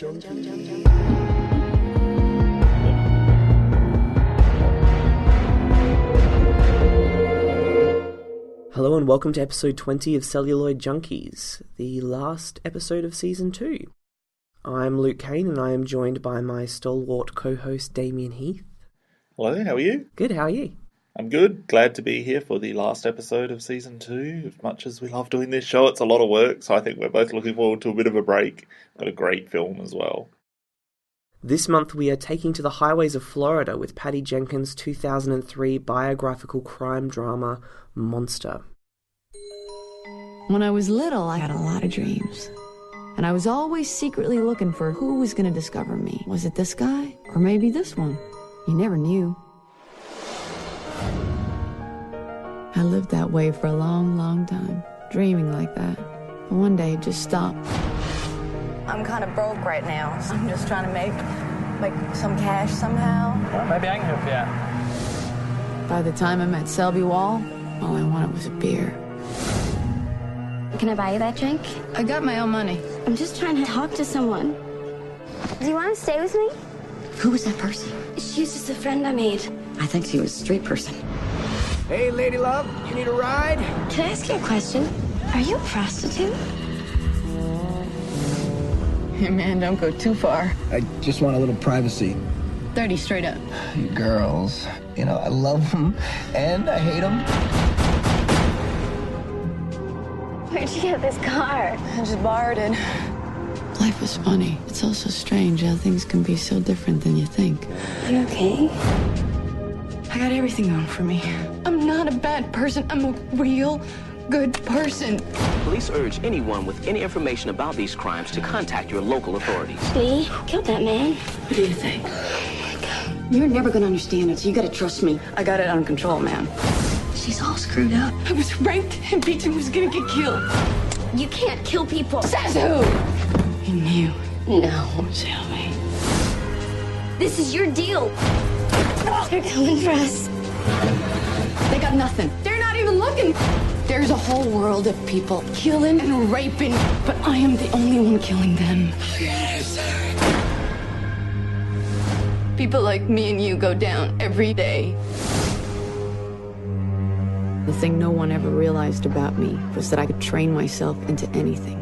Hello and welcome to episode 20 of Celluloid Junkies, the last episode of season 2. I'm Luke Kane and I am joined by my stalwart co-host Damien Heath. Hello, how are you? Good, how are you? I'm good. Glad to be here for the last episode of season 2. As much as we love doing this show, it's a lot of work, so I think we're both looking forward to a bit of a break. But a great film as well. This month we are taking to the highways of Florida with Patty Jenkins' 2003 biographical crime drama, Monster. When I was little, I had a lot of dreams. And I was always secretly looking for who was going to discover me. Was it this guy? Or maybe this one? You never knew. I lived that way for a long, long time, dreaming like that. But one day it just stopped. I'm kind of broke right now, so I'm just trying to make some cash somehow. Well, maybe I can help you out. By the time I met Selby Wall, all I wanted was a beer. Can I buy you that drink? I got my own money. I'm just trying to talk to someone. Do you want to stay with me? Who was that person? She was just a friend I made. I think she was a street person. Hey, lady love, you need a ride? Can I ask you a question? Are you a prostitute? Hey man, don't go too far. I just want a little privacy. 30 straight up. You girls, I love them and I hate them. Where'd you get this car? I just borrowed it. Life was funny. It's also strange how things can be so different than you think. You okay? I got everything going for me. I'm not a bad person. I'm a real good person. Police urge anyone with any information about these crimes to contact your local authorities. Lee killed that man. What do you think? You're never gonna understand it, so you gotta trust me. I got it under control, man. She's all screwed up. I was raped and Peter was gonna get killed. You can't kill people. Says who? You knew. No. Shelby. This is your deal. They're coming for us. They got nothing. They're not even looking. There's a whole world of people killing and raping, but I am the only one killing them. Yes. People like me and you go down every day. The thing no one ever realized about me was that I could train myself into anything.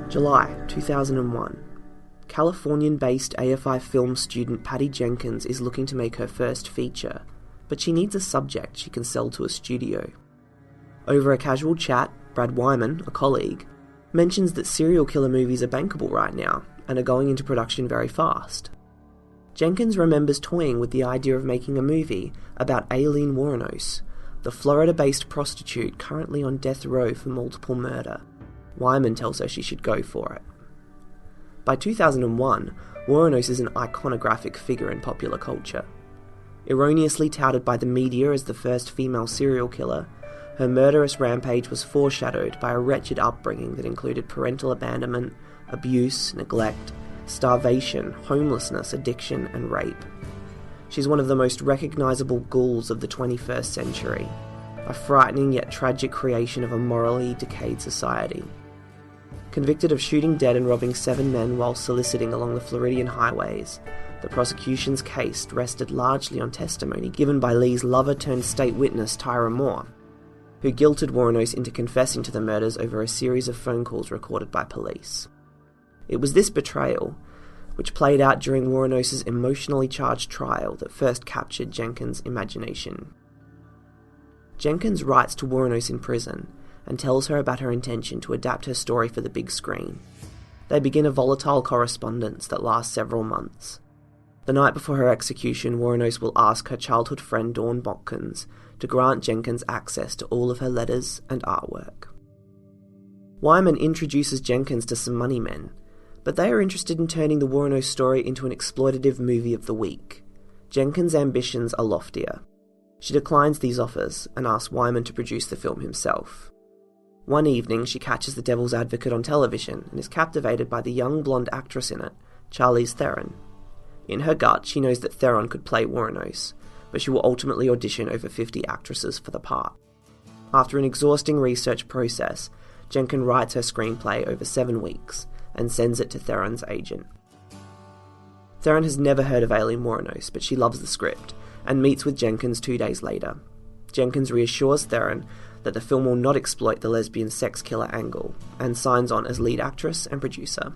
July 2001. Californian-based AFI film student Patty Jenkins is looking to make her first feature, but she needs a subject she can sell to a studio. Over a casual chat, Brad Wyman, a colleague, mentions that serial killer movies are bankable right now and are going into production very fast. Jenkins remembers toying with the idea of making a movie about Aileen Wuornos, the Florida-based prostitute currently on death row for multiple murder. Wyman tells her she should go for it. By 2001, Wuornos is an iconographic figure in popular culture. Erroneously touted by the media as the first female serial killer, her murderous rampage was foreshadowed by a wretched upbringing that included parental abandonment, abuse, neglect, starvation, homelessness, addiction, and rape. She's one of the most recognizable ghouls of the 21st century, a frightening yet tragic creation of a morally decayed society. Convicted of shooting dead and robbing 7 men while soliciting along the Floridian highways, the prosecution's case rested largely on testimony given by Lee's lover-turned-state witness Tyra Moore, who guilted Wuornos into confessing to the murders over a series of phone calls recorded by police. It was this betrayal, which played out during Wuornos' emotionally charged trial, that first captured Jenkins' imagination. Jenkins writes to Wuornos in prison and tells her about her intention to adapt her story for the big screen. They begin a volatile correspondence that lasts several months. The night before her execution, Wuornos will ask her childhood friend Dawn Botkins to grant Jenkins access to all of her letters and artwork. Wyman introduces Jenkins to some money men, but they are interested in turning the Wuornos story into an exploitative movie of the week. Jenkins' ambitions are loftier. She declines these offers and asks Wyman to produce the film himself. One evening, she catches The Devil's Advocate on television and is captivated by the young blonde actress in it, Charlize Theron. In her gut, she knows that Theron could play Wuornos, but she will ultimately audition over 50 actresses for the part. After an exhausting research process, Jenkins writes her screenplay over 7 weeks and sends it to Theron's agent. Theron has never heard of Aileen Wuornos, but she loves the script and meets with Jenkins 2 days later. Jenkins reassures Theron that the film will not exploit the lesbian sex killer angle and signs on as lead actress and producer.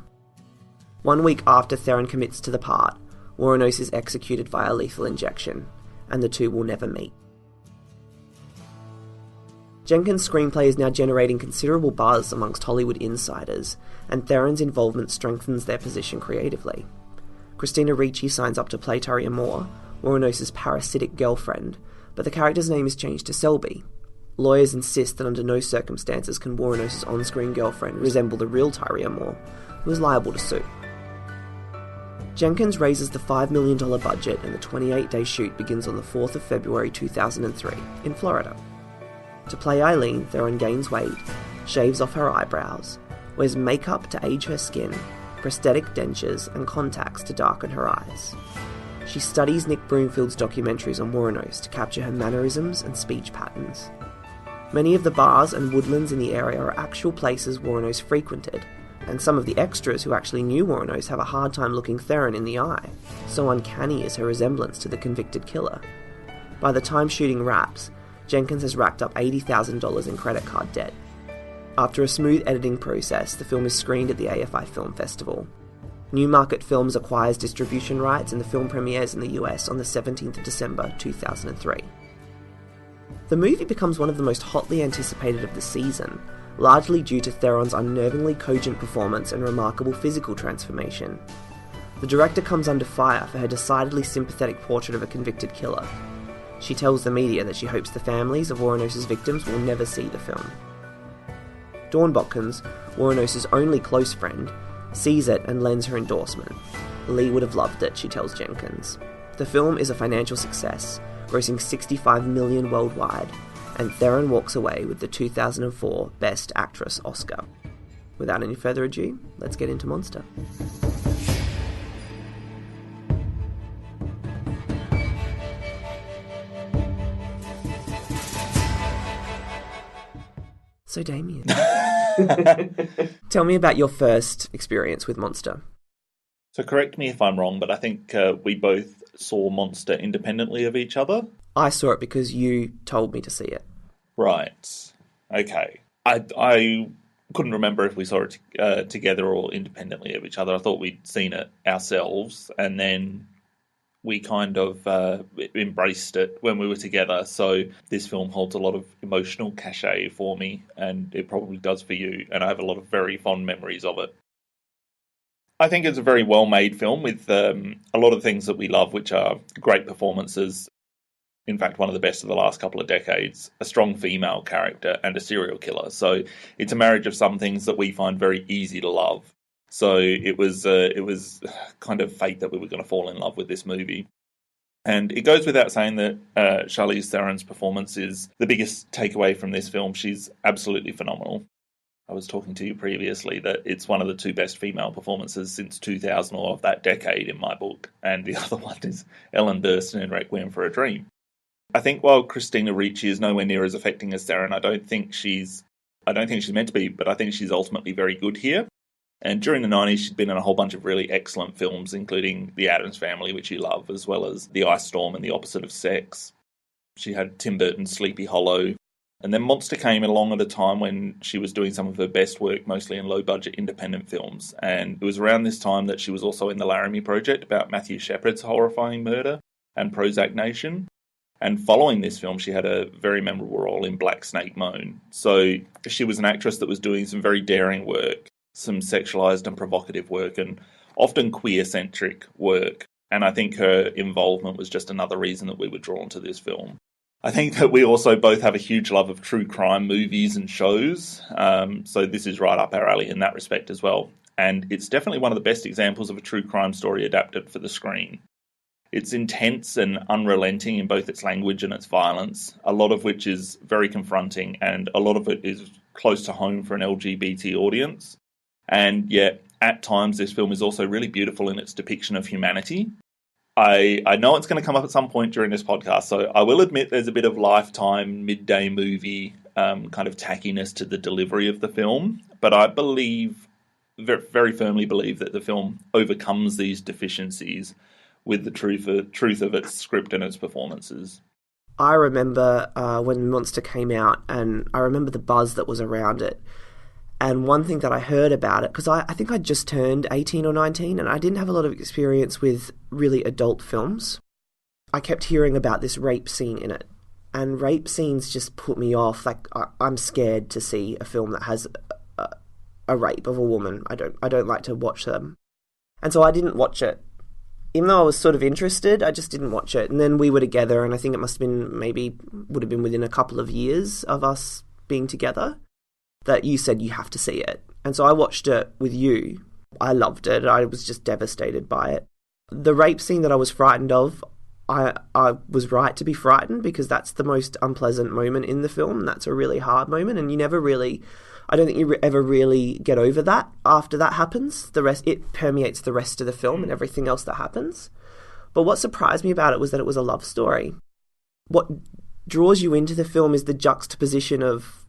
1 week after Theron commits to the part, Wuornos is executed via lethal injection, and the two will never meet. Jenkins' screenplay is now generating considerable buzz amongst Hollywood insiders, and Theron's involvement strengthens their position creatively. Christina Ricci signs up to play Taria Moore, Wuornos' parasitic girlfriend, but the character's name is changed to Selby. Lawyers insist that under no circumstances can Wuornos' on-screen girlfriend resemble the real Taria Moore, who is liable to sue. Jenkins raises the $5 million budget and the 28-day shoot begins on the 4th of February 2003 in Florida. To play Aileen, Theron gains weight, shaves off her eyebrows, wears makeup to age her skin, prosthetic dentures and contacts to darken her eyes. She studies Nick Broomfield's documentaries on Wuornos to capture her mannerisms and speech patterns. Many of the bars and woodlands in the area are actual places Wuornos frequented, and some of the extras who actually knew Wuornos have a hard time looking Theron in the eye, so uncanny is her resemblance to the convicted killer. By the time shooting wraps, Jenkins has racked up $80,000 in credit card debt. After a smooth editing process, the film is screened at the AFI Film Festival. Newmarket Films acquires distribution rights and the film premieres in the US on the 17th of December 2003. The movie becomes one of the most hotly anticipated of the season, largely due to Theron's unnervingly cogent performance and remarkable physical transformation. The director comes under fire for her decidedly sympathetic portrait of a convicted killer. She tells the media that she hopes the families of Wuornos' victims will never see the film. Dawn Botkins, Wuornos' only close friend, sees it and lends her endorsement. Lee would have loved it, she tells Jenkins. The film is a financial success, grossing $65 million worldwide, and Theron walks away with the 2004 Best Actress Oscar. Without any further ado, let's get into Monster. So Damien, tell me about your first experience with Monster. So correct me if I'm wrong, but I think we both saw Monster independently of each other. I saw it because you told me to see it. Right. Okay. I couldn't remember if we saw it together or independently of each other. I thought we'd seen it ourselves, and then we kind of embraced it when we were together. So this film holds a lot of emotional cachet for me, and it probably does for you, and I have a lot of very fond memories of it. I think it's a very well-made film with a lot of things that we love, which are great performances. In fact, one of the best of the last couple of decades, a strong female character and a serial killer. So it's a marriage of some things that we find very easy to love. So it was kind of fate that we were going to fall in love with this movie. And it goes without saying that Charlize Theron's performance is the biggest takeaway from this film. She's absolutely phenomenal. I was talking to you previously that it's one of the two best female performances since 2000 or of that decade in my book. And the other one is Ellen Burstyn in Requiem for a Dream. I think while Christina Ricci is nowhere near as affecting as Theron, I don't think she's meant to be, but I think she's ultimately very good here. And during the 90s, she'd been in a whole bunch of really excellent films, including The Addams Family, which you love, as well as The Ice Storm and The Opposite of Sex. She had Tim Burton's Sleepy Hollow. And then Monster came along at a time when she was doing some of her best work, mostly in low-budget independent films. And it was around this time that she was also in The Laramie Project about Matthew Shepard's horrifying murder and Prozac Nation. And following this film, she had a very memorable role in Black Snake Moan. So she was an actress that was doing some very daring work, some sexualized and provocative work, and often queer-centric work. And I think her involvement was just another reason that we were drawn to this film. I think that we also both have a huge love of true crime movies and shows. So this is right up our alley in that respect as well. And it's definitely one of the best examples of a true crime story adapted for the screen. It's intense and unrelenting in both its language and its violence, a lot of which is very confronting, and a lot of it is close to home for an LGBT audience. And yet, at times, this film is also really beautiful in its depiction of humanity. I know it's going to come up at some point during this podcast, so I will admit there's a bit of Lifetime midday movie kind of tackiness to the delivery of the film, but I believe, very firmly believe, that the film overcomes these deficiencies with the truth of its script and its performances. I remember when Monster came out, and I remember the buzz that was around it. And one thing that I heard about it, because I think I just turned 18 or 19, and I didn't have a lot of experience with really adult films. I kept hearing about this rape scene in it. And rape scenes just put me off. Like, I'm scared to see a film that has a rape of a woman. I don't like to watch them. And so I didn't watch it. Even though I was sort of interested, I just didn't watch it. And then we were together, and I think it must have been would have been within a couple of years of us being together, that you said you have to see it. And so I watched it with you. I loved it. I was just devastated by it. The rape scene that I was frightened of, I was right to be frightened, because that's the most unpleasant moment in the film. That's a really hard moment, and you never really... I don't think you ever really get over that after that happens. It permeates the rest of the film and everything else that happens. But what surprised me about it was that it was a love story. What draws you into the film is the juxtaposition of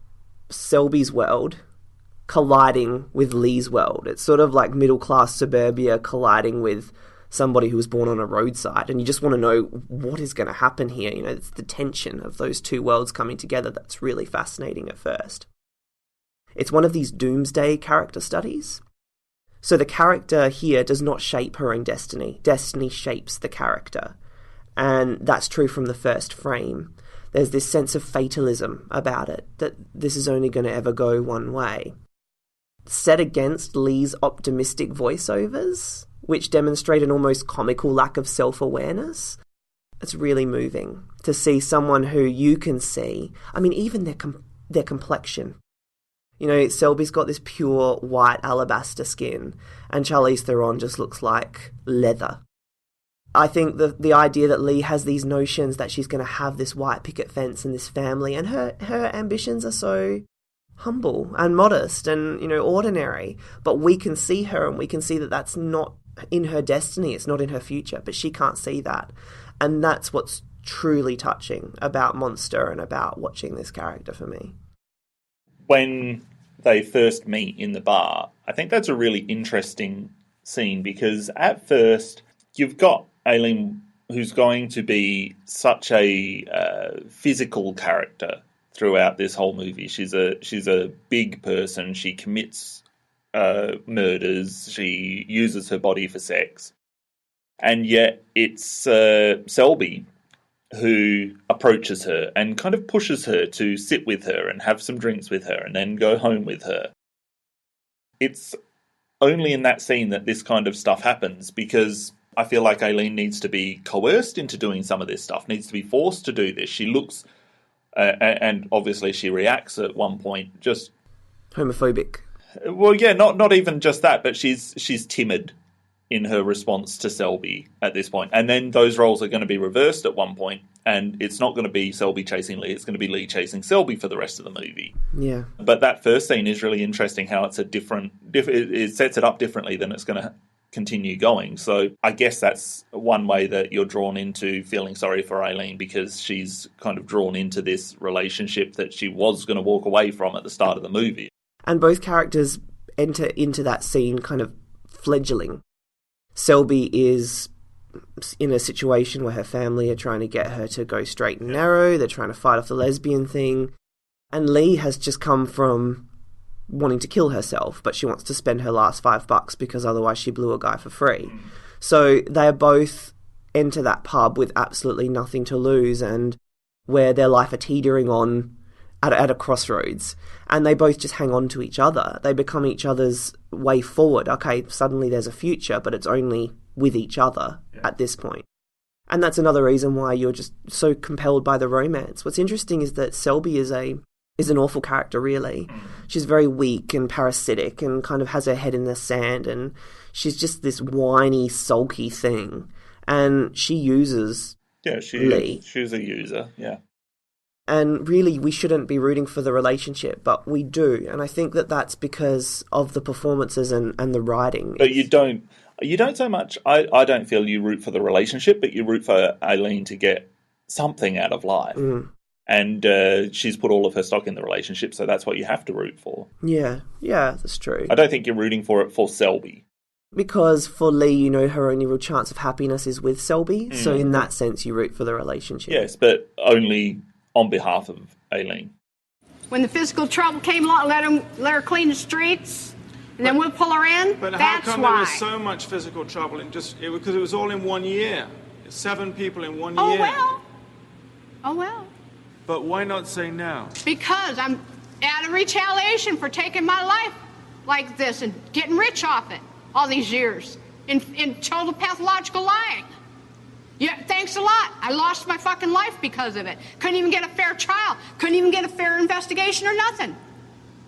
Selby's world colliding with Lee's world. It's sort of like middle-class suburbia colliding with somebody who was born on a roadside, and you just want to know what is going to happen here. You know, it's the tension of those two worlds coming together that's really fascinating at first. It's one of these doomsday character studies. So the character here does not shape her own destiny. Destiny shapes the character. And that's true from the first frame. There's this sense of fatalism about it, that this is only going to ever go one way. Set against Lee's optimistic voiceovers, which demonstrate an almost comical lack of self-awareness. It's really moving to see someone who you can see. I mean, even their complexion. You know, Selby's got this pure white alabaster skin, and Charlize Theron just looks like leather. I think the idea that Lee has these notions that she's going to have this white picket fence and this family, and her ambitions are so humble and modest and, you know, ordinary. But we can see her, and we can see that that's not in her destiny, it's not in her future, but she can't see that. And that's what's truly touching about Monster and about watching this character for me. When they first meet in the bar, I think that's a really interesting scene, because at first you've got Aileen, who's going to be such a physical character throughout this whole movie. She's a big person. She commits murders. She uses her body for sex. And yet it's Selby who approaches her and kind of pushes her to sit with her and have some drinks with her and then go home with her. It's only in that scene that this kind of stuff happens, because I feel like Aileen needs to be coerced into doing some of this stuff, needs to be forced to do this. She looks, and obviously she reacts at one point, just... homophobic. Well, yeah, not even just that, but she's timid in her response to Selby at this point. And then those roles are going to be reversed at one point, and it's not going to be Selby chasing Lee, it's going to be Lee chasing Selby for the rest of the movie. Yeah. But that first scene is really interesting, how it's it sets it up differently than it's going to continue going. So I guess that's one way that you're drawn into feeling sorry for Aileen, because she's kind of drawn into this relationship that she was going to walk away from at the start of the movie. And both characters enter into that scene kind of fledgling. Selby is in a situation where her family are trying to get her to go straight and narrow. They're trying to fight off the lesbian thing. And Lee has just come from wanting to kill herself, but she wants to spend her last $5 because otherwise she blew a guy for free. So they both enter that pub with absolutely nothing to lose, and where their life are teetering on at a crossroads, and they both just hang on to each other. They become each other's way forward. Okay, suddenly there's a future, but it's only with each other at this point. And that's another reason why you're just so compelled by the romance. What's interesting is that Selby is an awful character, really. She's very weak and parasitic and kind of has her head in the sand, and she's just this whiny, sulky thing. And she uses Lee. She's a user, yeah. And really, we shouldn't be rooting for the relationship, but we do. And I think that that's because of the performances and the writing. But you don't so much, I don't feel you root for the relationship, but you root for Aileen to get something out of life. And she's put all of her stock in the relationship, so that's what you have to root for. Yeah, that's true. I don't think you're rooting for it for Selby. Because for Lee, her only real chance of happiness is with Selby, so in that sense you root for the relationship. Yes, but only on behalf of Aileen. When the physical trouble came along, let her clean the streets, and then we'll pull her in. But that's how come why. there was so much physical trouble because it was all in 1 year? 7 people in 1 year. Oh well. But why not say now? Because I'm out of retaliation for taking my life like this and getting rich off it all these years in total pathological lying. Yeah, thanks a lot. I lost my fucking life because of it. Couldn't even get a fair trial. Couldn't even get a fair investigation or nothing.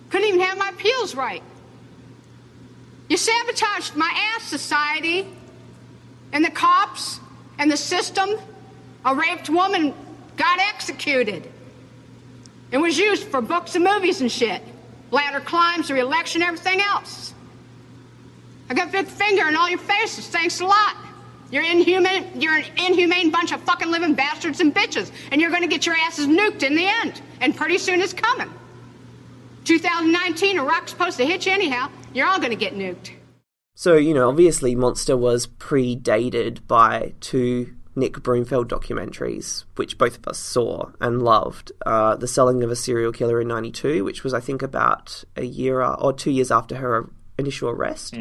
Couldn't even have my appeals right. You sabotaged my ass, society, and the cops, and the system. A raped woman got executed. It was used for books and movies and shit. Ladder climbs, the election, everything else. I got a big finger in all your faces. Thanks a lot. You're an inhumane bunch of fucking living bastards and bitches, and you're going to get your asses nuked in the end. And pretty soon it's coming. 2019, a rock's supposed to hit you anyhow. You're all going to get nuked. So, obviously Monster was predated by 2 Nick Broomfield documentaries, which both of us saw and loved. The Selling of a Serial Killer in 92, which was, I think, about a year or 2 years after her initial arrest.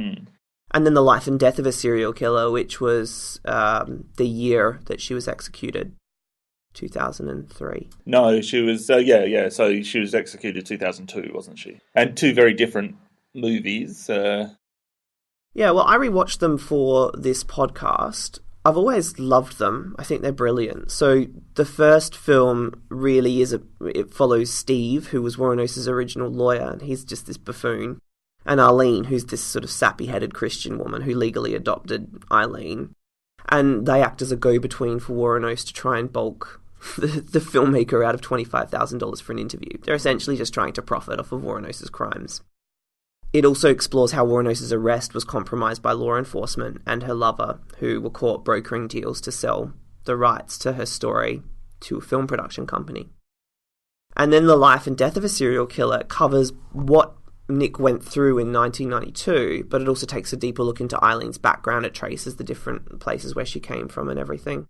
And then The Life and Death of a Serial Killer, which was the year that she was executed, 2003. No, she was, so she was executed 2002, wasn't she? And 2 very different movies. Yeah, well, I rewatched them for this podcast. I've always loved them. I think they're brilliant. So the first film really it follows Steve, who was Wuornos' original lawyer, and he's just this buffoon. And Aileen, who's this sort of sappy-headed Christian woman who legally adopted Aileen. And they act as a go-between for Wuornos to try and bulk the filmmaker out of $25,000 for an interview. They're essentially just trying to profit off of Wuornos' crimes. It also explores how Wuornos' arrest was compromised by law enforcement and her lover, who were caught brokering deals to sell the rights to her story to a film production company. And then The Life and Death of a Serial Killer covers what Nick went through in 1992, but it also takes a deeper look into Aileen's background. It traces the different places where she came from and everything.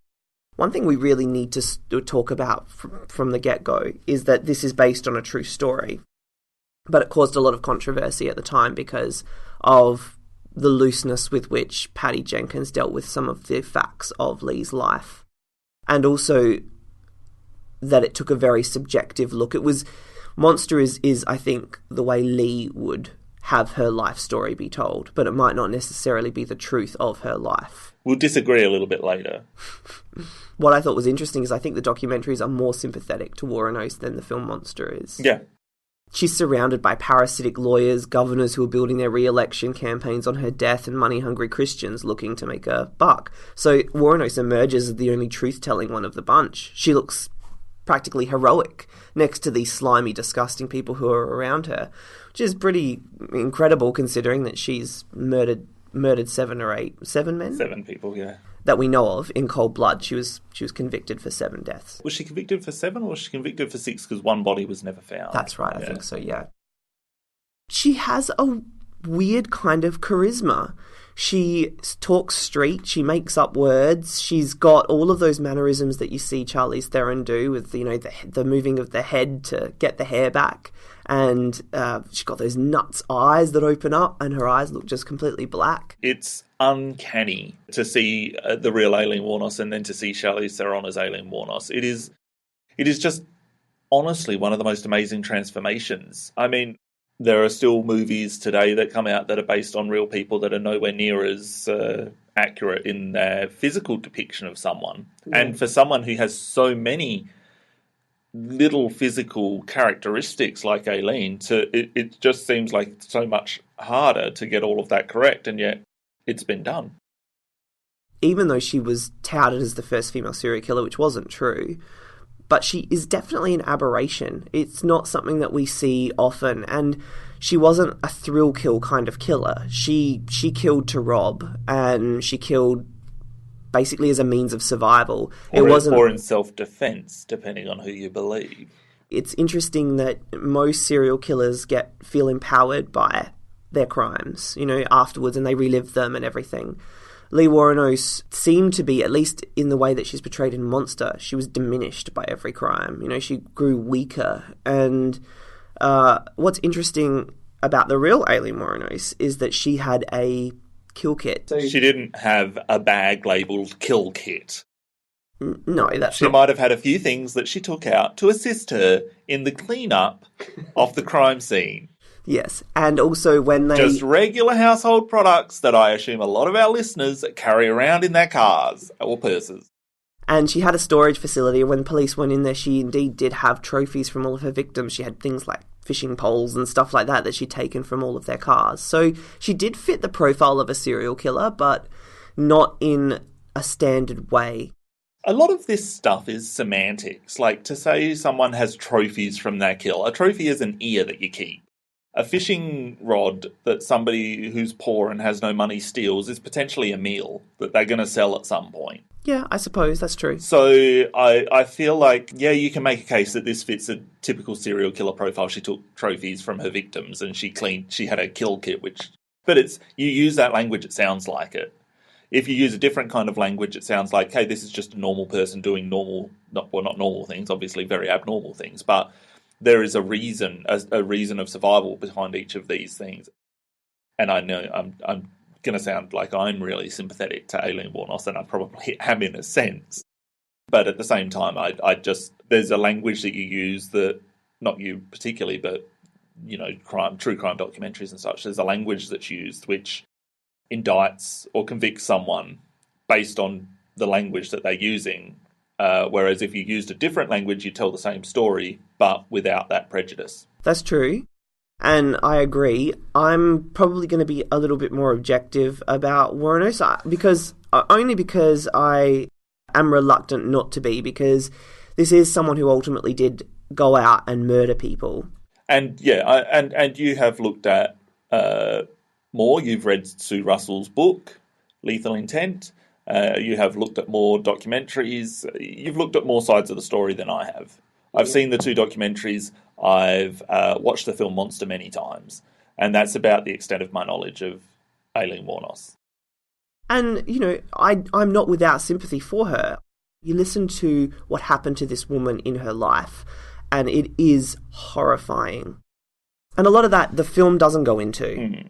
One thing we really need to talk about from the get-go is that this is based on a true story, but it caused a lot of controversy at the time because of the looseness with which Patty Jenkins dealt with some of the facts of Lee's life, and also that it took a very subjective look. Monster is, I think, the way Lee would have her life story be told, but it might not necessarily be the truth of her life. We'll disagree a little bit later. What I thought was interesting is I think the documentaries are more sympathetic to Wuornos than the film Monster is. Yeah. She's surrounded by parasitic lawyers, governors who are building their re-election campaigns on her death, and money-hungry Christians looking to make a buck. So Wuornos emerges as the only truth-telling one of the bunch. She looks practically heroic next to these slimy, disgusting people who are around her, which is pretty incredible considering that she's murdered 7 men? 7 people, yeah. That we know of in cold blood. She was convicted for 7 deaths. Was she convicted for 7 or was she convicted for 6 because one body was never found? That's right, I think so, yeah. She has a weird kind of charisma. She talks straight, she makes up words, she's got all of those mannerisms that you see Charlize Theron do with, the moving of the head to get the hair back. And she's got those nuts eyes that open up and her eyes look just completely black. It's uncanny to see the real Aileen Wuornos and then to see Charlize Theron as Aileen Wuornos. It is just honestly one of the most amazing transformations. I mean, there are still movies today that come out that are based on real people that are nowhere near as accurate in their physical depiction of someone. Yeah. And for someone who has so many little physical characteristics like Aileen, it just seems like so much harder to get all of that correct, and yet it's been done. Even though she was touted as the first female serial killer, which wasn't true, but she is definitely an aberration. It's not something that we see often, and she wasn't a thrill kill kind of killer. She killed to rob, and she killed basically as a means of survival. Or in self-defense, depending on who you believe. It's interesting that most serial killers feel empowered by their crimes, afterwards, and they relive them and everything. Lee Wuornos seemed to be, at least in the way that she's portrayed in Monster, she was diminished by every crime. She grew weaker. And what's interesting about the real Aileen Wuornos is that she had a kill kit. So she didn't have a bag labelled kill kit. No, She might have had a few things that she took out to assist her in the clean-up of the crime scene. Yes, and also when they... Just regular household products that I assume a lot of our listeners carry around in their cars or purses. And she had a storage facility, and when police went in there, she indeed did have trophies from all of her victims. She had things like fishing poles and stuff like that she'd taken from all of their cars. So she did fit the profile of a serial killer, but not in a standard way. A lot of this stuff is semantics. Like, to say someone has trophies from their kill. A trophy is an ear that you keep. A fishing rod that somebody who's poor and has no money steals is potentially a meal that they're going to sell at some point. Yeah, I suppose that's true. So I feel like, yeah, you can make a case that this fits a typical serial killer profile. She took trophies from her victims and she had a kill kit, but you use that language, it sounds like it. If you use a different kind of language, it sounds like, hey, this is just a normal person doing not normal things, obviously very abnormal things, but there is a reason of survival behind each of these things. And I know I'm going to sound like I'm really sympathetic to Aileen Wuornos, and I probably am in a sense. But at the same time, there's a language that you use that, not you particularly, but, true crime documentaries and such, there's a language that's used which indicts or convicts someone based on the language that they're using. Whereas if you used a different language, you tell the same story, but without that prejudice. That's true. And I agree. I'm probably going to be a little bit more objective about Wuornos, only because I am reluctant not to be, because this is someone who ultimately did go out and murder people. And yeah, and you have looked at more. You've read Sue Russell's book, Lethal Intent. You have looked at more documentaries. You've looked at more sides of the story than I have. I've seen the two documentaries. I've watched the film Monster many times. And that's about the extent of my knowledge of Aileen Wuornos. And, I'm not without sympathy for her. You listen to what happened to this woman in her life, and it is horrifying. And a lot of that the film doesn't go into. Mm.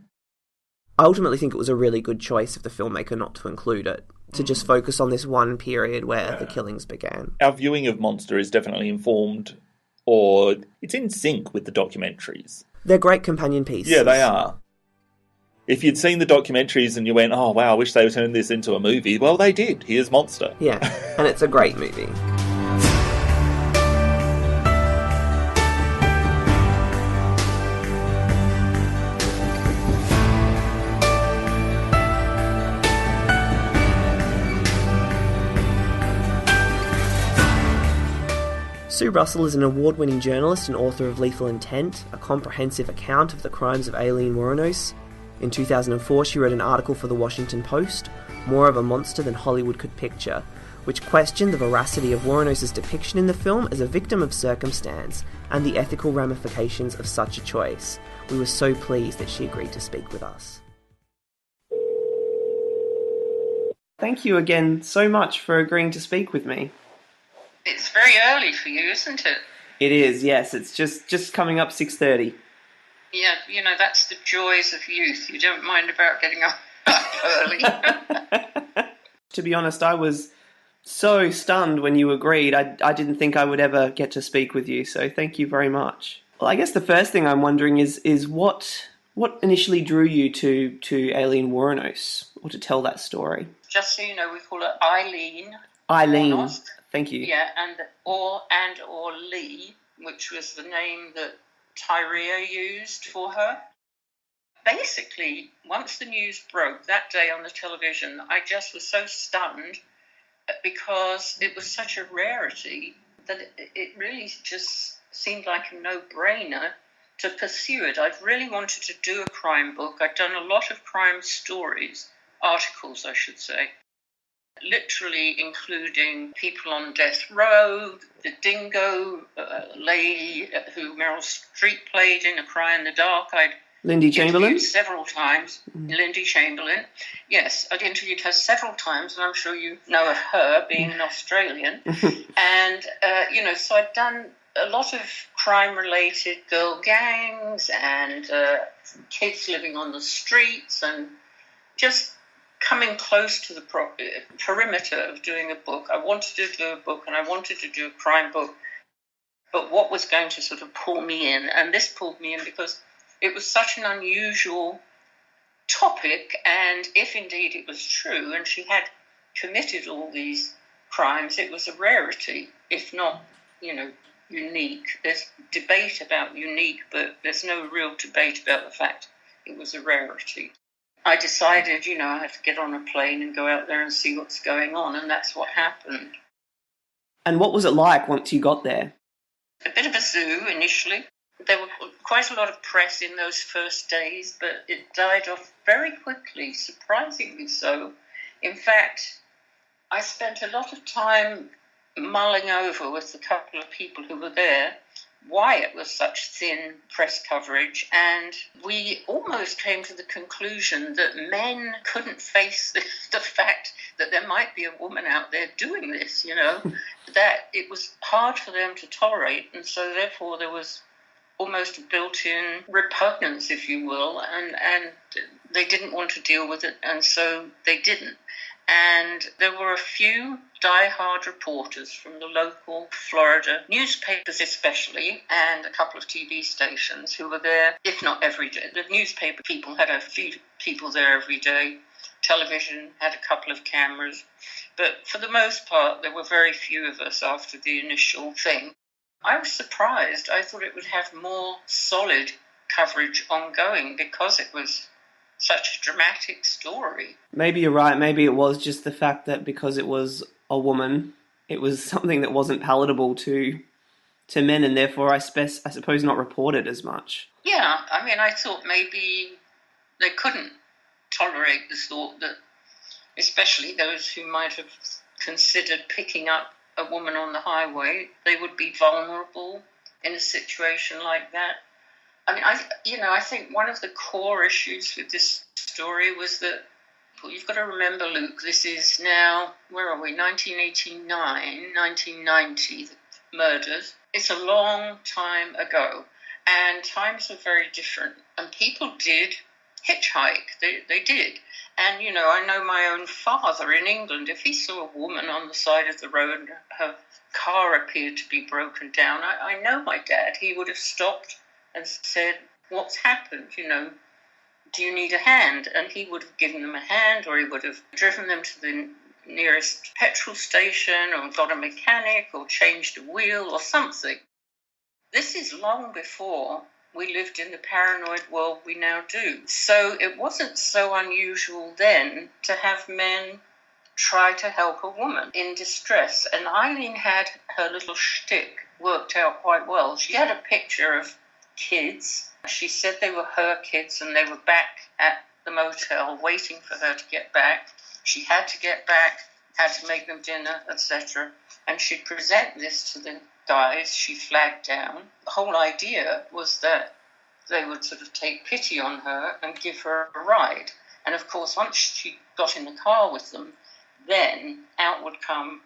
I ultimately think it was a really good choice of the filmmaker not to include it, to just focus on this one period where the killings began. Our viewing of Monster is definitely informed, or it's in sync with the documentaries. They're great companion pieces. Yeah, they are. If you'd seen the documentaries and you went, oh wow, I wish they would turn this into a movie, well, they did. Here's Monster. Yeah, and it's a great movie. Sue Russell is an award-winning journalist and author of Lethal Intent, a comprehensive account of the crimes of Aileen Wuornos. In 2004, she wrote an article for The Washington Post, More of a Monster Than Hollywood Could Picture, which questioned the veracity of Wuornos' depiction in the film as a victim of circumstance and the ethical ramifications of such a choice. We were so pleased that she agreed to speak with us. Thank you again so much for agreeing to speak with me. It's very early for you, isn't it? It is, yes. It's just coming up 6:30. Yeah, that's the joys of youth. You don't mind about getting up early. To be honest, I was so stunned when you agreed. I didn't think I would ever get to speak with you, so thank you very much. Well, I guess the first thing I'm wondering is what initially drew you to Aileen Wuornos, or to tell that story? Just so you know, we call her Aileen. Aileen. Wuornos. Thank you. Yeah, or Lee, which was the name that Tyria used for her. Basically, once the news broke that day on the television, I just was so stunned because it was such a rarity that it really just seemed like a no-brainer to pursue it. I'd really wanted to do a crime book. I'd done a lot of crime stories, articles, I should say, literally including people on death row, the Dingo lady who Meryl Streep played in A Cry in the Dark. I'd Lindy Chamberlain? interviewed several times. Lindy Chamberlain. Yes, I'd interviewed her several times, and I'm sure you know of her, being an Australian. And, so I'd done a lot of crime-related girl gangs and kids living on the streets, and just coming close to the perimeter of doing a book. I wanted to do a book, and I wanted to do a crime book, but what was going to sort of pull me in? And this pulled me in because it was such an unusual topic, and if indeed it was true, and she had committed all these crimes, it was a rarity, if not, unique. There's debate about unique, but there's no real debate about the fact it was a rarity. I decided, I had to get on a plane and go out there and see what's going on, and that's what happened. And what was it like once you got there? A bit of a zoo initially. There were quite a lot of press in those first days, but it died off very quickly, surprisingly so. In fact, I spent a lot of time mulling over with the couple of people who were there why it was such thin press coverage, and we almost came to the conclusion that men couldn't face the fact that there might be a woman out there doing this, that it was hard for them to tolerate, and so therefore there was almost a built-in repugnance, if you will, and they didn't want to deal with it, and so they didn't. And there were a few die-hard reporters from the local Florida newspapers especially, and a couple of TV stations who were there, if not every day. The newspaper people had a few people there every day. Television had a couple of cameras. But for the most part, there were very few of us after the initial thing. I was surprised. I thought it would have more solid coverage ongoing because it was such a dramatic story. Maybe you're right. Maybe it was just the fact that because it was a woman, it was something that wasn't palatable to men, and therefore I suppose not reported as much. Yeah, I thought maybe they couldn't tolerate the thought that, especially those who might have considered picking up a woman on the highway, they would be vulnerable in a situation like that. I think one of the core issues with this story was that, you've got to remember, Luke, this is now, 1989, 1990, the murders. It's a long time ago, and times were very different, and people did hitchhike. They did. And, I know my own father in England, if he saw a woman on the side of the road and her car appeared to be broken down, I know my dad, he would have stopped and said, "What's happened? Do you need a hand?" And he would have given them a hand, or he would have driven them to the nearest petrol station or got a mechanic or changed a wheel or something. This is long before we lived in the paranoid world we now do. So it wasn't so unusual then to have men try to help a woman in distress. And Aileen had her little shtick worked out quite well. She had a picture of kids. She said they were her kids and they were back at the motel waiting for her to get back. She had to get back, had to make them dinner, etc. And she'd present this to the guys she flagged down. The whole idea was that they would sort of take pity on her and give her a ride. And of course, once she got in the car with them, then out would come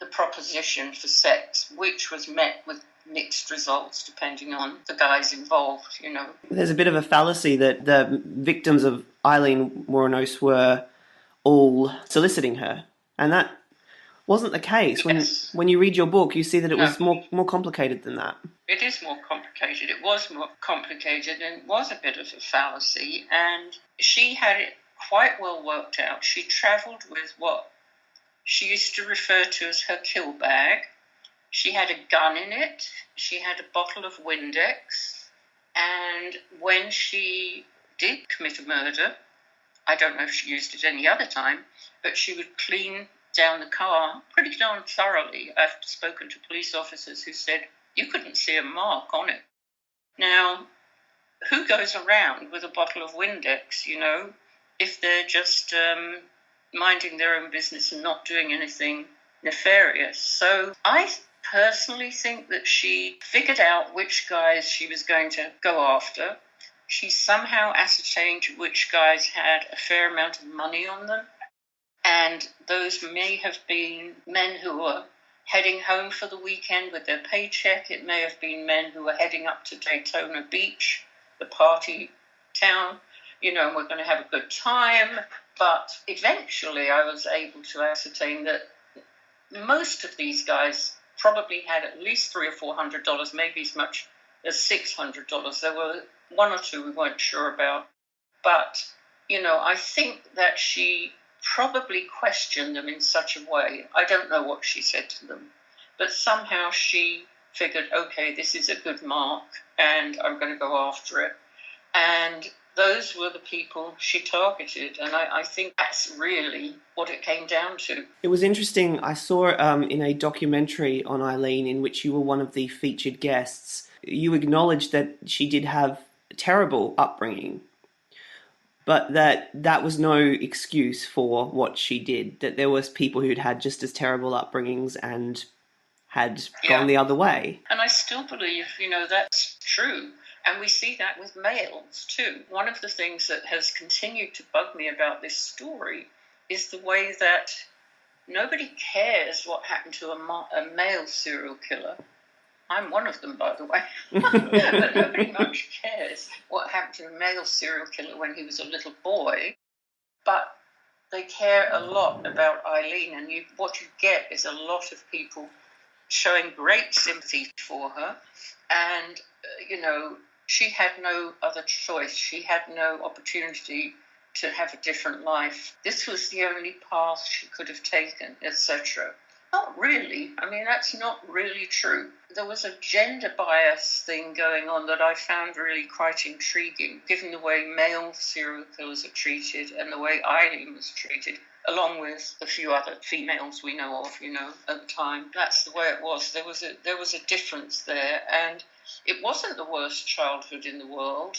the proposition for sex, which was met with mixed results depending on the guys involved, There's a bit of a fallacy that the victims of Aileen Wuornos were all soliciting her, and that wasn't the case. Yes. When you read your book, you see that it was more complicated than that. It is more complicated. It was more complicated and it was a bit of a fallacy, and she had it quite well worked out. She travelled with what she used to refer to as her kill bag. She had a gun in it, she had a bottle of Windex, and when she did commit a murder, I don't know if she used it any other time, but she would clean down the car pretty darn thoroughly. I've spoken to police officers who said you couldn't see a mark on it. Now, who goes around with a bottle of Windex, you know, if they're just minding their own business and not doing anything nefarious? So I personally think that she figured out which guys she was going to go after. She somehow ascertained which guys had a fair amount of money on them, and those may have been men who were heading home for the weekend with their paycheck. It may have been men who were heading up to Daytona Beach, the party town, you know, and we're going to have a good time. But eventually I was able to ascertain that most of these guys probably had at least $300 or $400, maybe as much as $600. There were one or two we weren't sure about. But, you know, I think that she probably questioned them in such a way. I don't know what she said to them, but somehow she figured, okay, this is a good mark and I'm going to go after it. And those were the people she targeted, and I think that's really what it came down to. It was interesting. I saw in a documentary on Aileen in which you were one of the featured guests, you acknowledged that she did have a terrible upbringing, but that was no excuse for what she did, that there was people who'd had just as terrible upbringings and had gone the other way. And I still believe, you know, that's true. And we see that with males too. One of the things that has continued to bug me about this story is the way that nobody cares what happened to a male serial killer. I'm one of them, by the way. But nobody much cares what happened to a male serial killer when he was a little boy. But they care a lot about Aileen, and what you get is a lot of people showing great sympathy for her. And, you know, she had no other choice. She had no opportunity to have a different life. This was the only path she could have taken, etc. Not really. I mean, that's not really true. There was a gender bias thing going on that I found really quite intriguing, given the way male serial killers are treated and the way Aileen was treated, along with a few other females we know of, you know, at the time. That's the way it was. There was a difference there, and it wasn't the worst childhood in the world.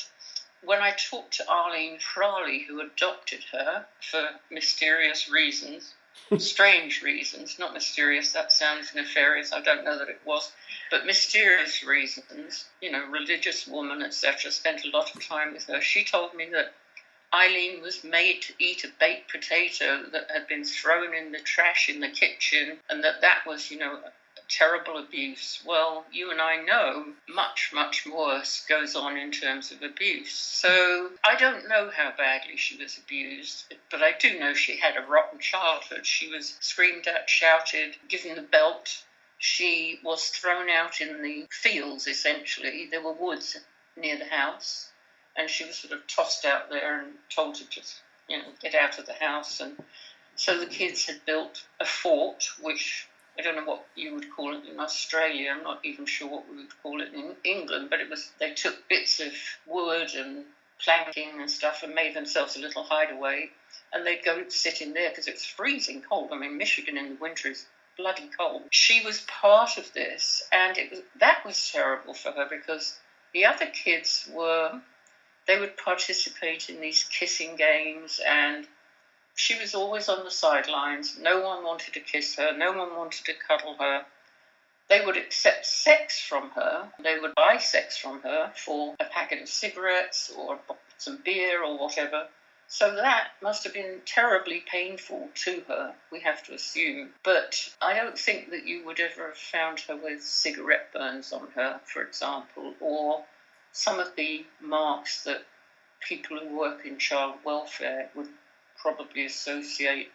When I talked to Arlene Frawley, who adopted her for mysterious reasons, strange reasons, not mysterious, that sounds nefarious, I don't know that it was, but mysterious reasons, you know, religious woman, etc., spent a lot of time with her. She told me that Aileen was made to eat a baked potato that had been thrown in the trash in the kitchen, and that was, you know, terrible abuse. Well, you and I know much, much worse goes on in terms of abuse. So I don't know how badly she was abused, but I do know she had a rotten childhood. She was screamed at, shouted, given the belt. She was thrown out in the fields, essentially. There were woods near the house, and she was sort of tossed out there and told to just, you know, get out of the house. And so the kids had built a fort, which I don't know what you would call it in Australia. I'm not even sure what we would call it in England, but they took bits of wood and planking and stuff and made themselves a little hideaway, and they'd go sit in there because it's freezing cold. I mean, Michigan in the winter is bloody cold. She was part of this, and that was terrible for her because the other kids they would participate in these kissing games, and she was always on the sidelines. No one wanted to kiss her. No one wanted to cuddle her. They would accept sex from her. They would buy sex from her for a packet of cigarettes or some beer or whatever. So that must have been terribly painful to her, we have to assume. But I don't think that you would ever have found her with cigarette burns on her, for example, or some of the marks that people who work in child welfare would probably associate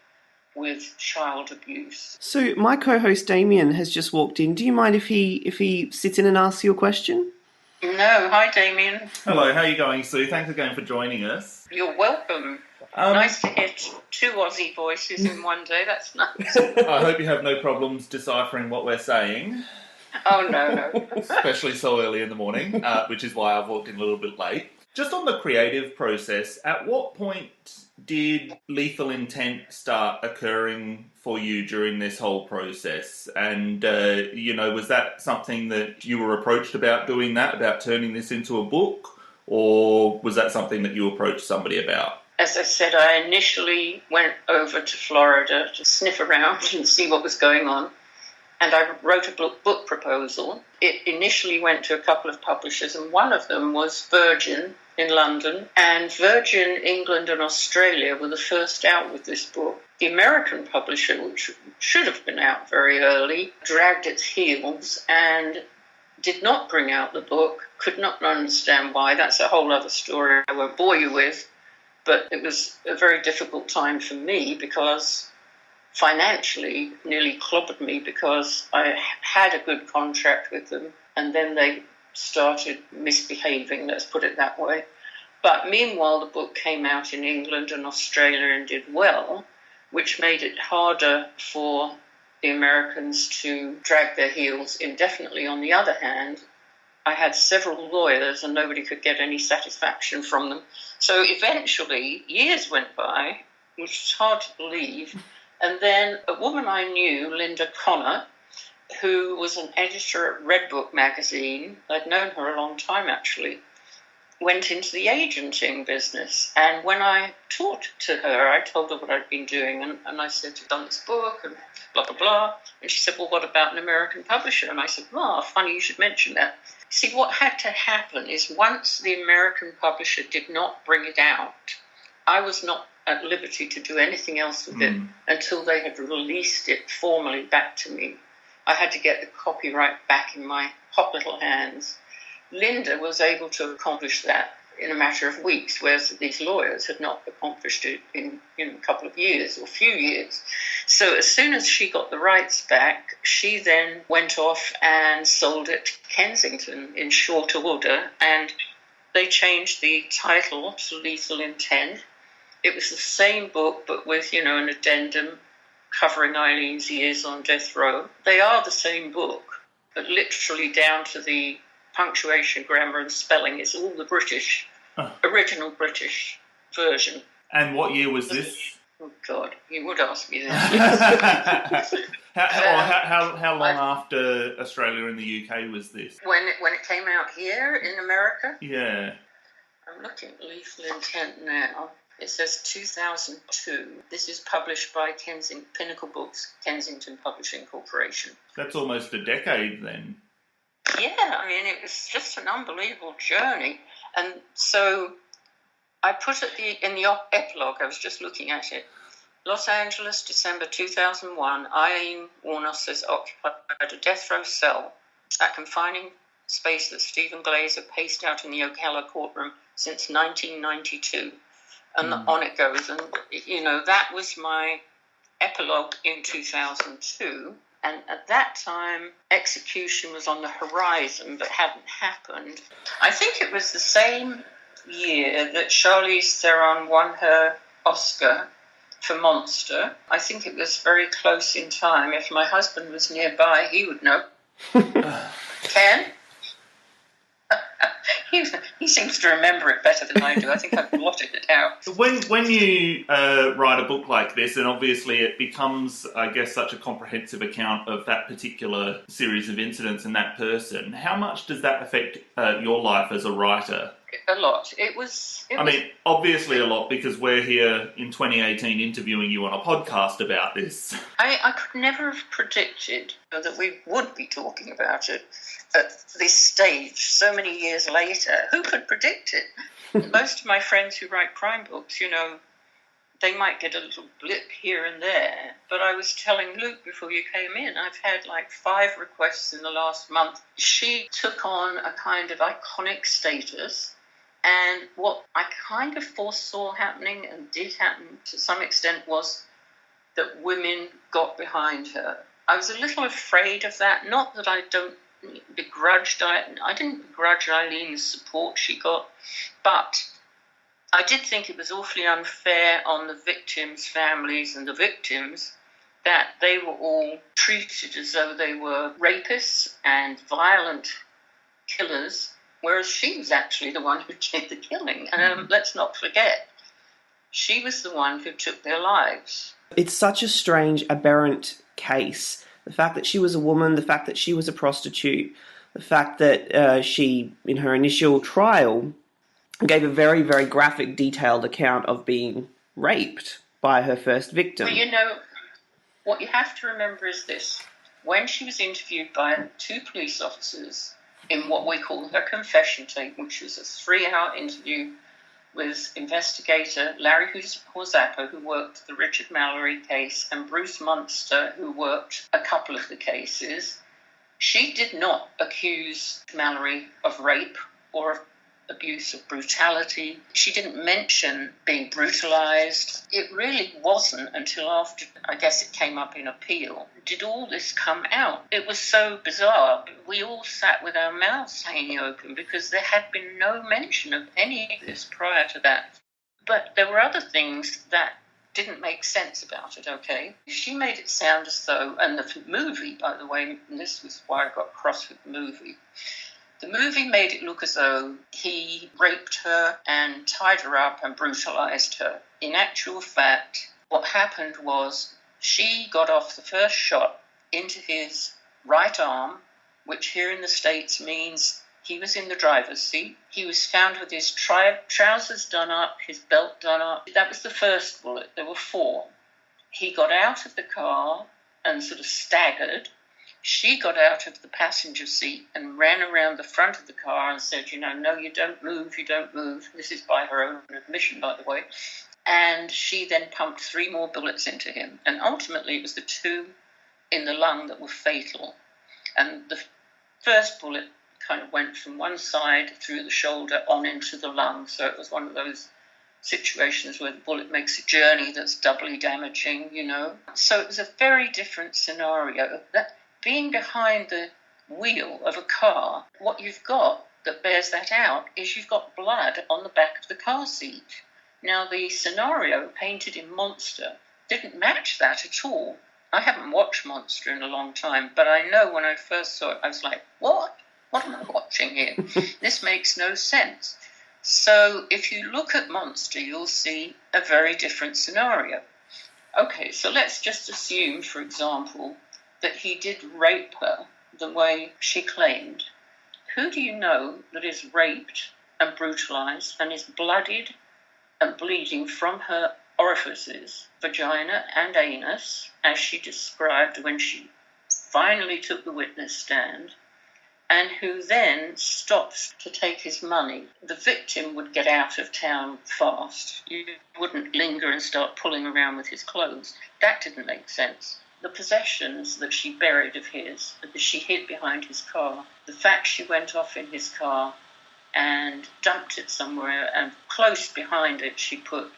with child abuse. So my co-host Damien has just walked in. Do you mind if he sits in and asks you a question? No. Hi, Damien. Hello, how are you going, Sue? Thanks again for joining us. You're welcome. Nice to hear two Aussie voices in one day. That's nice. I hope you have no problems deciphering what we're saying. Oh, no. Especially so early in the morning, which is why I've walked in a little bit late. Just on the creative process, at what point Did lethal intent start occurring for you during this whole process? And, was that something that you were approached about doing that, about turning this into a book? Or was that something that you approached somebody about? As I said, I initially went over to Florida to sniff around and see what was going on. And I wrote a book proposal. It initially went to a couple of publishers, and one of them was Virgin in London. And Virgin England and Australia were the first out with this book. The American publisher, which should have been out very early, dragged its heels and did not bring out the book, could not understand why. That's a whole other story I won't bore you with. But it was a very difficult time for me because financially nearly clobbered me, because I had a good contract with them and then they started misbehaving, let's put it that way. But meanwhile, the book came out in England and Australia and did well, which made it harder for the Americans to drag their heels indefinitely. On the other hand, I had several lawyers and nobody could get any satisfaction from them. So eventually, years went by, which is hard to believe, and then a woman I knew, Linda Connor, who was an editor at Redbook magazine, I'd known her a long time actually, went into the agenting business. And when I talked to her, I told her what I'd been doing, and I said, I've done this book, and blah, blah, blah. And she said, well, what about an American publisher? And I said, well, funny you should mention that. See, what had to happen is once the American publisher did not bring it out, I was not at liberty to do anything else with it until they had released it formally back to me. I had to get the copyright back in my hot little hands. Linda was able to accomplish that in a matter of weeks, whereas these lawyers had not accomplished it in a couple of years or few years. So as soon as she got the rights back, she then went off and sold it to Kensington in short order, and they changed the title to Lethal Intent. It was the same book, but with, an addendum covering Eileen's years on death row. They are the same book, but literally down to the punctuation, grammar and spelling, it's all the British, original British version. And what year was this? Oh, God, you would ask me that. How long after Australia and the UK was this? When it came out here in America? Yeah. I'm looking at Lethal Intent now. It says 2002. This is published by Pinnacle Books, Kensington Publishing Corporation. That's almost a decade then. Yeah, I mean, it was just an unbelievable journey. And so I put in the epilogue, I was just looking at it, Los Angeles, December 2001, Aileen Wuornos has occupied a death row cell, that confining space that Stephen Glazer paced out in the Ocala courtroom since 1992. And on it goes. And, that was my epilogue in 2002. And at that time, execution was on the horizon but hadn't happened. I think it was the same year that Charlize Theron won her Oscar for Monster. I think it was very close in time. If my husband was nearby, he would know. Ken? He seems to remember it better than I do. I think I've blotted it out. When you write a book like this, and obviously it becomes, I guess, such a comprehensive account of that particular series of incidents and that person, how much does that affect your life as a writer? A lot. It was obviously a lot, because we're here in 2018 interviewing you on a podcast about this. I could never have predicted that we would be talking about it at this stage so many years later. Who could predict it? Most of my friends who write crime books, they might get a little blip here and there. But I was telling Luke before you came in, I've had 5 requests in the last month. She took on a kind of iconic status. And what I kind of foresaw happening, and did happen to some extent, was that women got behind her. I was a little afraid of that. Not that I didn't begrudge Eileen's support she got, but I did think it was awfully unfair on the victims' families and the victims that they were all treated as though they were rapists and violent killers, whereas she was actually the one who did the killing. Let's not forget, she was the one who took their lives. It's such a strange, aberrant case. The fact that she was a woman, the fact that she was a prostitute, the fact that she, in her initial trial, gave a very, very graphic, detailed account of being raped by her first victim. Well, you know, what you have to remember is this. When she was interviewed by 2 police officers in what we call her confession tape, which was a 3-hour interview with investigator Larry Horzappa, who worked the Richard Mallory case, and Bruce Munster, who worked a couple of the cases, she did not accuse Mallory of rape or of abuse of brutality. She didn't mention being brutalized. It really wasn't until after, I guess it came up in appeal, did all this come out. It was so bizarre. We all sat with our mouths hanging open because there had been no mention of any of this prior to that. But there were other things that didn't make sense about it, okay? She made it sound as though, and the movie, by the way, and this was why I got cross with the movie made it look as though he raped her and tied her up and brutalized her. In actual fact, what happened was she got off the first shot into his right arm, which here in the States means he was in the driver's seat. He was found with his trousers done up, his belt done up. That was the first bullet. There were 4. He got out of the car and sort of staggered. She got out of the passenger seat and ran around the front of the car and said, no, you don't move, you don't move. This is by her own admission, by the way. And she then pumped 3 more bullets into him. And ultimately it was the 2 in the lung that were fatal. And the first bullet kind of went from one side through the shoulder on into the lung. So it was one of those situations where the bullet makes a journey that's doubly damaging, So it was a very different scenario. That being behind the wheel of a car, what you've got that bears that out is you've got blood on the back of the car seat. Now, the scenario painted in Monster didn't match that at all. I haven't watched Monster in a long time, but I know when I first saw it, I was like, what? What am I watching here? This makes no sense. So if you look at Monster, you'll see a very different scenario. Okay, so let's just assume, for example, that he did rape her the way she claimed. Who do you know that is raped and brutalized and is bloodied and bleeding from her orifices, vagina and anus, as she described when she finally took the witness stand, and who then stops to take his money? The victim would get out of town fast. You wouldn't linger and start pulling around with his clothes. That didn't make sense. The possessions that she buried of his, that she hid behind his car, the fact she went off in his car and dumped it somewhere, and close behind it she put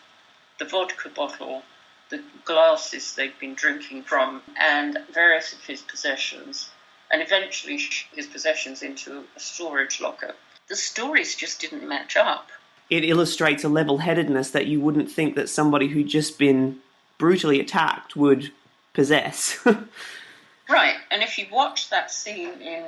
the vodka bottle, the glasses they'd been drinking from, and various of his possessions, and eventually his possessions into a storage locker. The stories just didn't match up. It illustrates a level-headedness that you wouldn't think that somebody who'd just been brutally attacked would possess. Right, and if you watch that scene in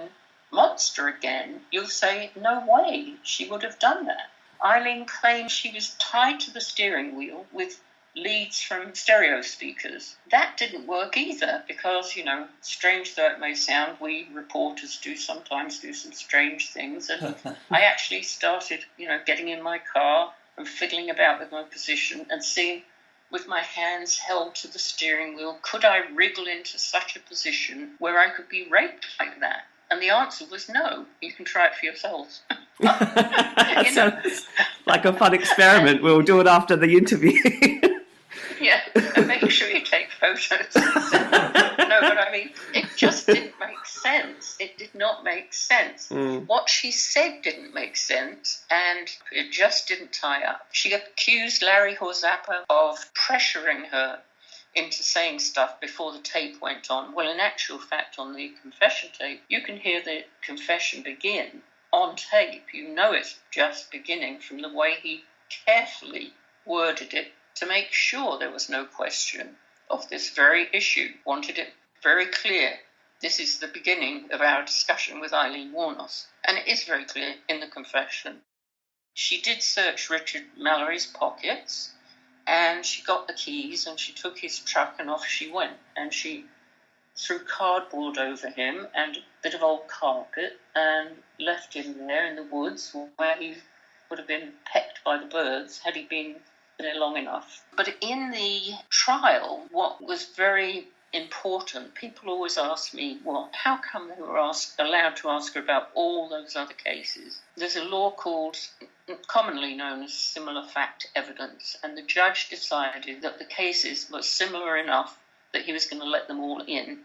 Monster again, you'll say, no way, she would have done that. Aileen claims she was tied to the steering wheel with leads from stereo speakers. That didn't work either because, strange though it may sound, we reporters sometimes do some strange things. And I actually started, getting in my car and fiddling about with my position and seeing, with my hands held to the steering wheel, could I wriggle into such a position where I could be raped like that? And the answer was no. You can try it for yourselves. That sounds like a fun experiment. We'll do it after the interview. Yeah, and make sure you take photos. No, but I mean, it just didn't make sense. It did not make sense. What she said didn't make sense, and it just didn't tie up. She accused Larry Horzappa of pressuring her into saying stuff before the tape went on. Well, in actual fact, on the confession tape, you can hear the confession begin on tape. You know it's just beginning from the way he carefully worded it to make sure there was no question of this very issue. Wanted it very clear. This is the beginning of our discussion with Aileen Wuornos. And it is very clear in the confession. She did search Richard Mallory's pockets, And she got the keys and she took his truck and off she went. And she threw cardboard over him and a bit of old carpet and left him there in the woods where he would have been pecked by the birds had he been there long enough. But in the trial, what was very important, people always ask me, well, how come they were allowed to ask her about all those other cases? There's a law called, commonly known as similar fact evidence, and the judge decided that the cases were similar enough that he was going to let them all in.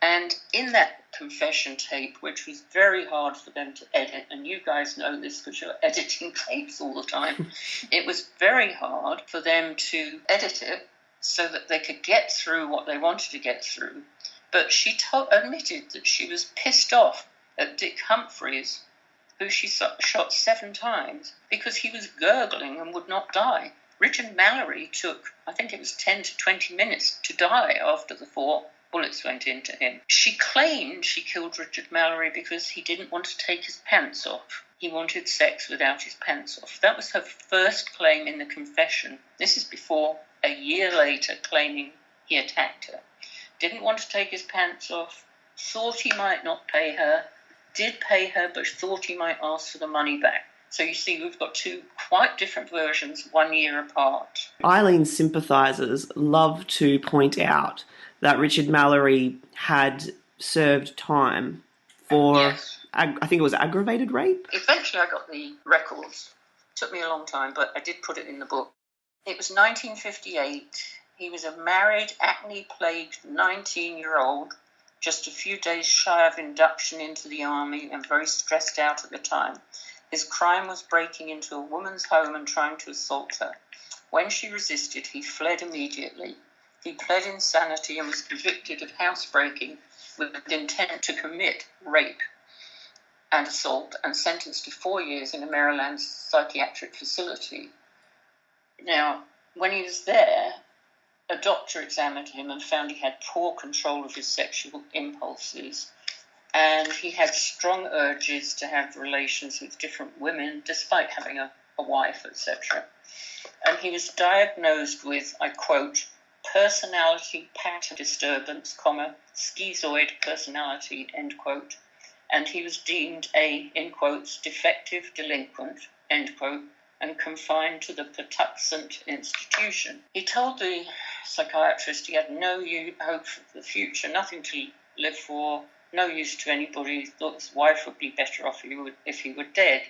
And in that confession tape, which was very hard for them to edit, and you guys know this because you're editing tapes all the time, it was very hard for them to edit it so that they could get through what they wanted to get through. But she admitted that she was pissed off at Dick Humphreys, who she shot 7 times, because he was gurgling and would not die. Richard Mallory took, I think it was 10 to 20 minutes to die after the 4 bullets went into him. She claimed she killed Richard Mallory because he didn't want to take his pants off. He wanted sex without his pants off. That was her first claim in the confession. This is before, a year later, claiming he attacked her. Didn't want to take his pants off, thought he might not pay her, did pay her, but thought he might ask for the money back. So you see, we've got 2 quite different versions, 1 year apart. Eileen's sympathisers love to point out that Richard Mallory had served time for, yes. I think it was aggravated rape? Eventually I got the records. It took me a long time, but I did put it in the book. It was 1958. He was a married, acne-plagued 19-year-old, just a few days shy of induction into the army and very stressed out at the time. His crime was breaking into a woman's home and trying to assault her. When she resisted, he fled immediately. He pled insanity and was convicted of housebreaking with intent to commit rape and assault and sentenced to 4 years in a Maryland psychiatric facility. Now, when he was there, a doctor examined him and found he had poor control of his sexual impulses, and he had strong urges to have relations with different women despite having a wife, etc. And he was diagnosed with, I quote, personality pattern disturbance, schizoid personality, end quote, and he was deemed a, in quotes, defective delinquent, end quote, and confined to the Patuxent institution. He told the psychiatrist he had no hope for the future, nothing to live for, no use to anybody. He thought his wife would be better off if he were dead.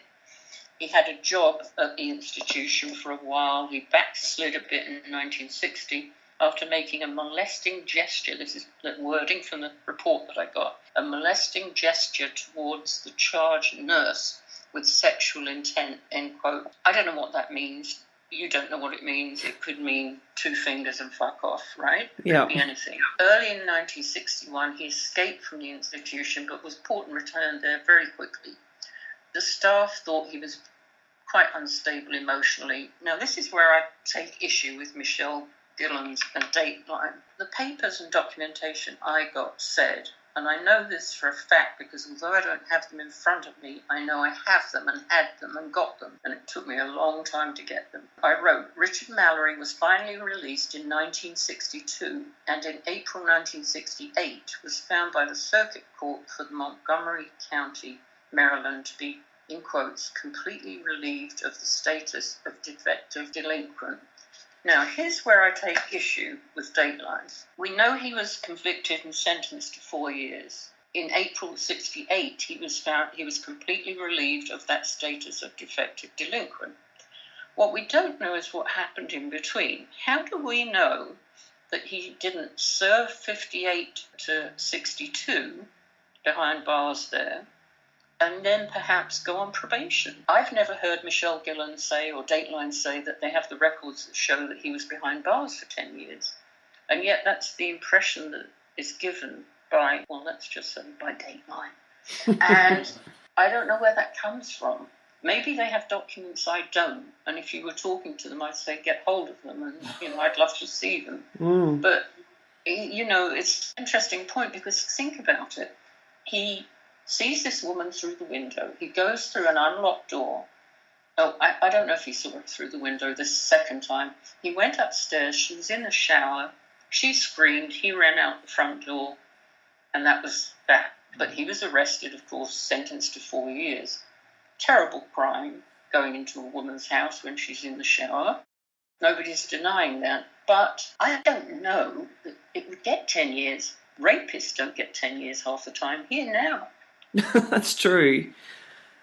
He had a job at the institution for a while. He backslid a bit in 1960 after making a molesting gesture. This is the wording from the report that I got. A molesting gesture towards the charge nurse with sexual intent, end quote. I don't know what that means. You don't know what it means. It could mean 2 fingers and fuck off, right? Yeah. Could be anything. Early in 1961, he escaped from the institution but was brought and returned there very quickly. The staff thought he was quite unstable emotionally. Now, this is where I take issue with Michelle Gillen's Dateline. The papers and documentation I got said, and I know this for a fact because although I don't have them in front of me, I know I have them and had them and got them, and it took me a long time to get them. I wrote, Richard Mallory was finally released in 1962 and in April 1968 was found by the Circuit Court for Montgomery County, Maryland, to be, in quotes, completely relieved of the status of defective delinquent. Now, here's where I take issue with Dateline. We know he was convicted and sentenced to 4 years. In April 1968, he was completely relieved of that status of defective delinquent. What we don't know is what happened in between. How do we know that he didn't serve 58 to 62 behind bars there, and then perhaps go on probation? I've never heard Michelle Gillen say or Dateline say that they have the records that show that he was behind bars for 10 years. And yet that's the impression that is given by, well, let's just say by Dateline. And I don't know where that comes from. Maybe they have documents I don't. And if you were talking to them, I'd say get hold of them and, I'd love to see them. But, it's an interesting point because think about it. He sees this woman through the window. He goes through an unlocked door. Oh, I don't know if he saw her through the window the second time. He went upstairs. She was in the shower. She screamed. He ran out the front door. And that was that. But he was arrested, of course, sentenced to 4 years. Terrible crime, going into a woman's house when she's in the shower. Nobody's denying that. But I don't know that it would get 10 years. Rapists don't get 10 years half the time. Here now. That's true.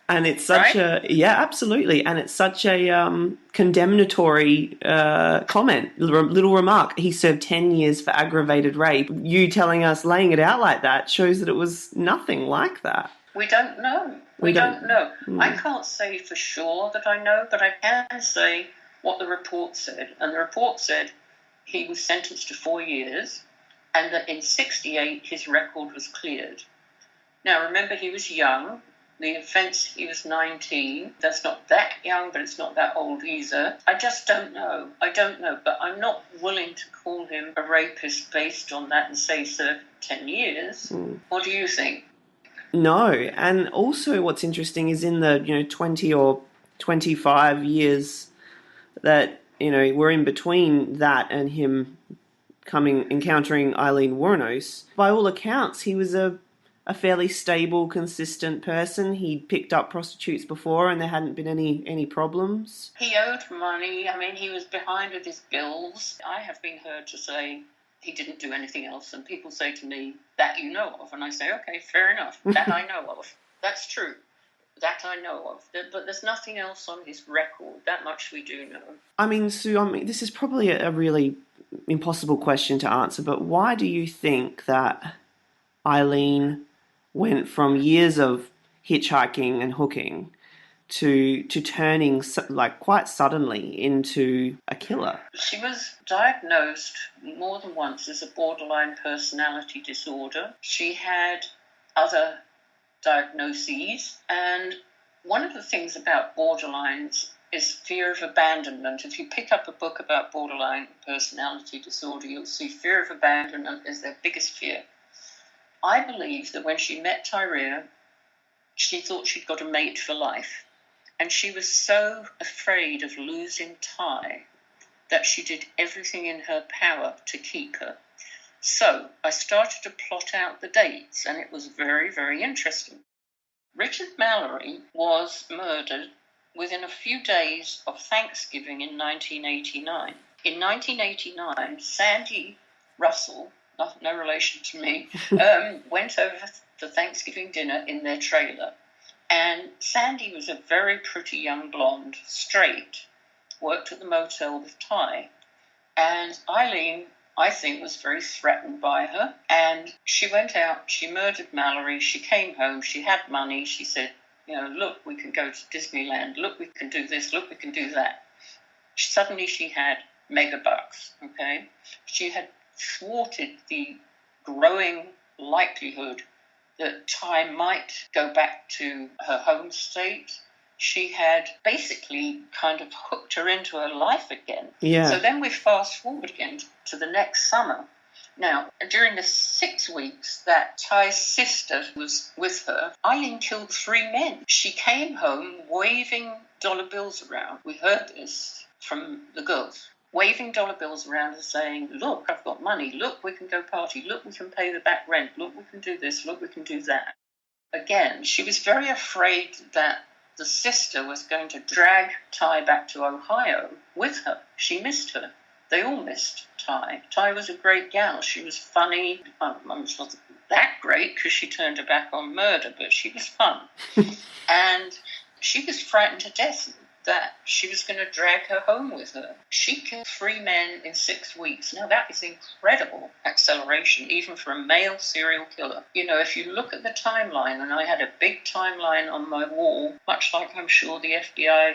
And it's such yeah, absolutely. And it's such a condemnatory comment, little remark. He served 10 years for aggravated rape. You telling us, laying it out like that, shows that it was nothing like that. We don't know. We don't know. I can't say for sure that I know, but I can say what the report said. And the report said he was sentenced to 4 years and that in 1968 his record was cleared. Now, remember, he was young. The offence, he was 19. That's not that young, but it's not that old either. I just don't know. I don't know. But I'm not willing to call him a rapist based on that and say serve 10 years. What do you think? No. And also what's interesting is in the 20 or 25 years that we're in between that and him encountering Aileen Wuornos, by all accounts, he was a fairly stable, consistent person. He'd picked up prostitutes before and there hadn't been any problems. He owed money. I mean, he was behind with his bills. I have been heard to say he didn't do anything else, and people say to me, that you know of. And I say, okay, fair enough. That I know of. That's true. That I know of. But there's nothing else on his record. That much we do know. I mean, Sue, this is probably a really impossible question to answer, but why do you think that Aileen went from years of hitchhiking and hooking to turning quite suddenly into a killer? She was diagnosed more than once as a borderline personality disorder. She had other diagnoses, and one of the things about borderlines is fear of abandonment. If you pick up a book about borderline personality disorder, you'll see fear of abandonment is their biggest fear. I believe that when she met Tyria, she thought she'd got a mate for life. And she was so afraid of losing Ty that she did everything in her power to keep her. So I started to plot out the dates, and it was very, very interesting. Richard Mallory was murdered within a few days of Thanksgiving in 1989. In 1989, Sandy Russell, no relation to me, went over for Thanksgiving dinner in their trailer. And Sandy was a very pretty young blonde, straight, worked at the motel with Ty. And Aileen, I think, was very threatened by her. And she went out, she murdered Mallory, she came home, she had money, she said, look, we can go to Disneyland, look, we can do this, look, we can do that. Suddenly she had mega bucks, okay? She had thwarted the growing likelihood that Ty might go back to her home state. She had basically kind of hooked her into her life again. Yeah. So then we fast forward again to the next summer. Now, during the 6 weeks that Ty's sister was with her, Aileen killed 3 men. She came home waving dollar bills around. We heard this from the girls. Waving dollar bills around and saying, look, I've got money. Look, we can go party. Look, we can pay the back rent. Look, we can do this. Look, we can do that. Again, she was very afraid that the sister was going to drag Ty back to Ohio with her. She missed her. They all missed Ty. Ty was a great gal. She was funny. She wasn't that great because she turned her back on murder, but she was fun. And she was frightened to death that she was going to drag her home with her. She killed 3 men in 6 weeks. Now, that is incredible acceleration, even for a male serial killer. If you look at the timeline, and I had a big timeline on my wall, much like I'm sure the FBI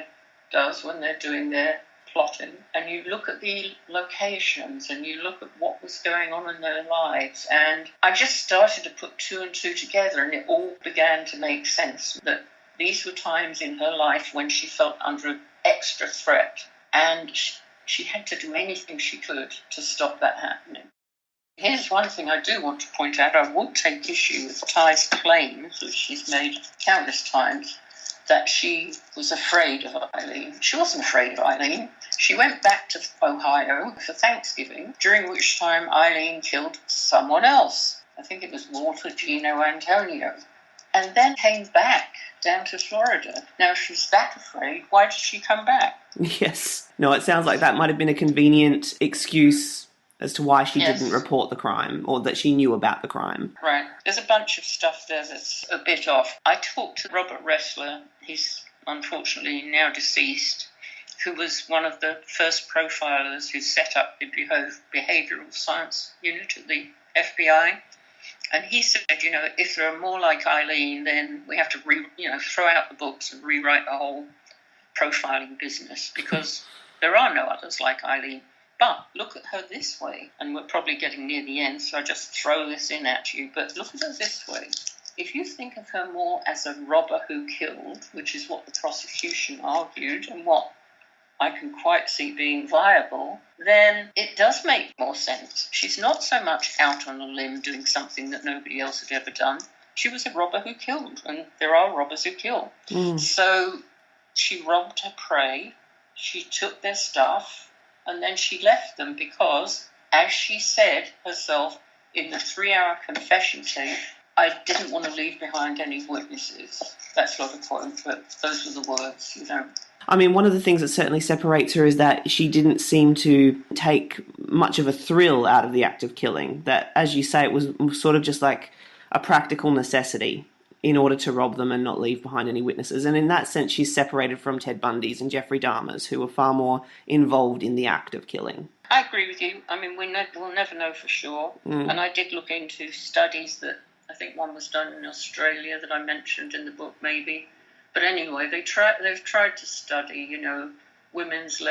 does when they're doing their plotting, and you look at the locations and you look at what was going on in their lives, and I just started to put 2 and 2 together, and it all began to make sense that these were times in her life when she felt under extra threat, and she had to do anything she could to stop that happening. Here's one thing I do want to point out. I would take issue with Ty's claims, which she's made countless times, that she was afraid of Aileen. She wasn't afraid of Aileen. She went back to Ohio for Thanksgiving, during which time Aileen killed someone else. I think it was Walter Gino Antonio. And then came back down to Florida. Now, if she's that afraid, why did she come back? Yes. No, it sounds like that might have been a convenient excuse as to why she didn't report the crime, or that she knew about the crime. Right. There's a bunch of stuff there that's a bit off. I talked to Robert Ressler. He's unfortunately now deceased, who was one of the first profilers who set up the behavioural science unit at the FBI. And he said, if there are more like Aileen, then we have to throw out the books and rewrite the whole profiling business, because there are no others like Aileen. But look at her this way, and we're probably getting near the end, so I just throw this in at you. But look at her this way. If you think of her more as a robber who killed, which is what the prosecution argued and what I can quite see being viable, then it does make more sense. She's not so much out on a limb doing something that nobody else had ever done. She was a robber who killed, and there are robbers who kill. So she robbed her prey, she took their stuff, and then she left them because, as she said herself in the 3-hour confession tape, I didn't want to leave behind any witnesses. That's not a quote, but those were the words, I mean, one of the things that certainly separates her is that she didn't seem to take much of a thrill out of the act of killing. That, as you say, it was sort of just like a practical necessity in order to rob them and not leave behind any witnesses. And in that sense, she's separated from Ted Bundy's and Jeffrey Dahmer's, who were far more involved in the act of killing. I agree with you. I mean, we'll never know for sure. And I did look into studies that, I think one was done in Australia that I mentioned in the book maybe. But anyway, they've tried to study, women's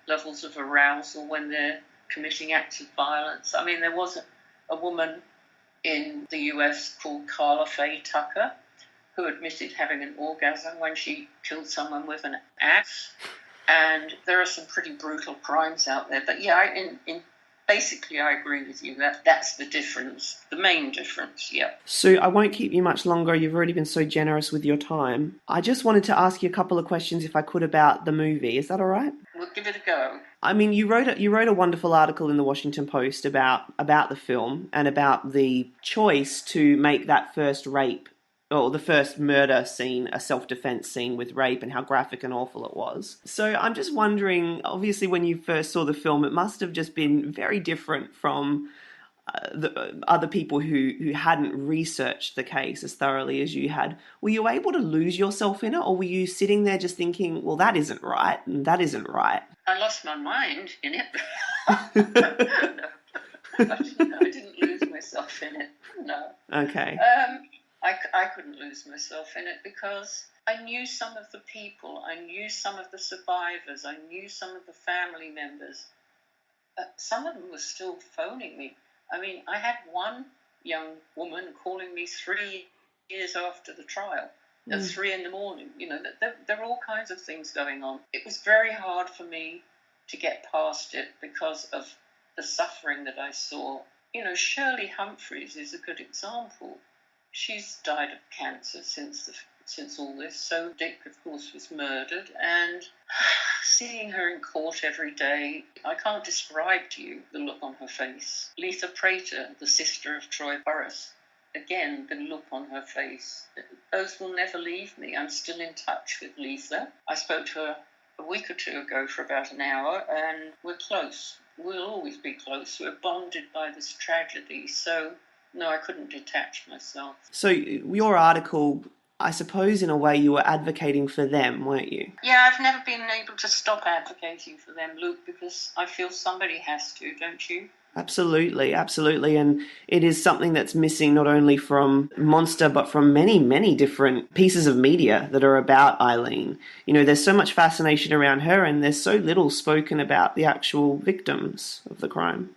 levels of arousal when they're committing acts of violence. I mean, there was a woman in the US called Carla Faye Tucker who admitted having an orgasm when she killed someone with an axe. And there are some pretty brutal crimes out there. But yeah, basically, I agree with you. That's the difference, the main difference, yeah. Sue, I won't keep you much longer. You've already been so generous with your time. I just wanted to ask you a couple of questions, if I could, about the movie. Is that all right? We'll give it a go. I mean, you wrote a wonderful article in the Washington Post about the film and about the choice to make that first rape, or the first murder scene, a self-defense scene with rape, and how graphic and awful it was. So I'm just wondering, obviously when you first saw the film, it must have just been very different from the other people who hadn't researched the case as thoroughly as you had. Were you able to lose yourself in it, or were you sitting there just thinking, well, that isn't right, and that isn't right? I lost my mind in it. No, I didn't lose myself in it, no. Okay. I couldn't lose myself in it because I knew some of the people, I knew some of the survivors, I knew some of the family members. Some of them were still phoning me. I mean, I had one young woman calling me 3 years after the trial at 3 a.m. There were all kinds of things going on. It was very hard for me to get past it because of the suffering that I saw. Shirley Humphreys is a good example. She's died of cancer since all this. So Dick, of course, was murdered, and seeing her in court every day, I can't describe to you the look on her face. Letha Prater, the sister of Troy Burris, again, the look on her face. Those will never leave me. I'm still in touch with Letha. I spoke to her a week or two ago for about an hour, and we're close. We'll always be close. We're bonded by this tragedy, so no, I couldn't detach myself. So your article, I suppose in a way you were advocating for them, weren't you? Yeah, I've never been able to stop advocating for them, Luke, because I feel somebody has to, don't you? Absolutely, absolutely. And it is something that's missing not only from Monster, but from many, many different pieces of media that are about Aileen. There's so much fascination around her, and there's so little spoken about the actual victims of the crime.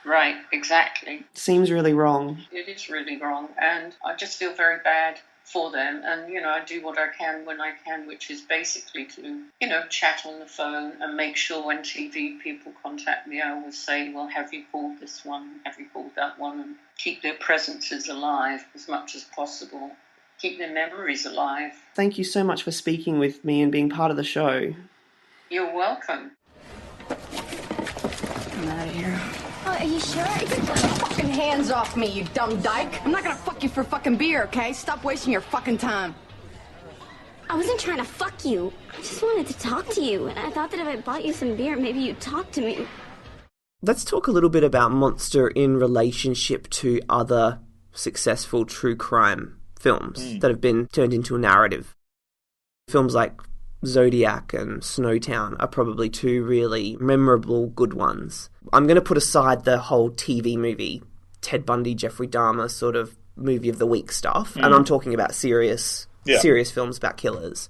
Right, exactly. Seems really wrong. It is really wrong, and I just feel very bad for them, and I do what I can when I can, which is basically to chat on the phone and make sure when TV people contact me, I always say, well, have you called this one, have you called that one, and keep their presences alive as much as possible. keep their memories alive. Thank you so much for speaking with me and being part of the show. You're welcome. I'm out of here. Oh, are you sure? Get your fucking hands off me, you dumb dyke. I'm not gonna fuck you for fucking beer, okay? Stop wasting your fucking time. I wasn't trying to fuck you. I just wanted to talk to you, and I thought that if I bought you some beer, maybe you'd talk to me. Let's talk a little bit about Monster in relationship to other successful true crime films that have been turned into a narrative. Films like Zodiac and Snowtown are probably two really memorable good ones. I'm going to put aside the whole TV movie, Ted Bundy, Jeffrey Dahmer sort of movie of the week stuff, and I'm talking about serious films about killers.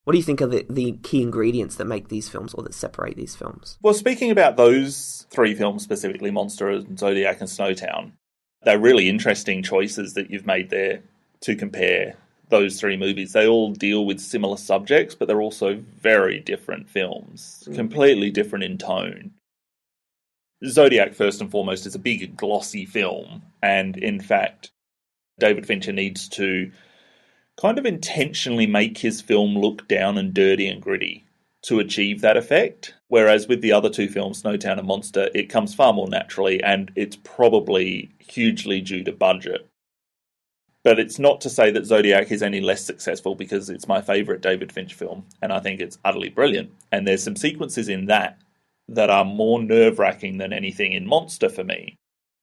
What do you think are the key ingredients that make these films or that separate these films? Well, speaking about those three films specifically, Monster and Zodiac and Snowtown, they're really interesting choices that you've made there to compare those three movies. They all deal with similar subjects, but they're also very different films, completely different in tone. Zodiac, first and foremost, is a big, glossy film, and in fact, David Fincher needs to kind of intentionally make his film look down and dirty and gritty to achieve that effect. Whereas with the other two films, Snowtown and Monster, it comes far more naturally, and it's probably hugely due to budget. But it's not to say that Zodiac is any less successful, because it's my favourite David Fincher film, and I think it's utterly brilliant. And there's some sequences in that are more nerve-wracking than anything in Monster for me.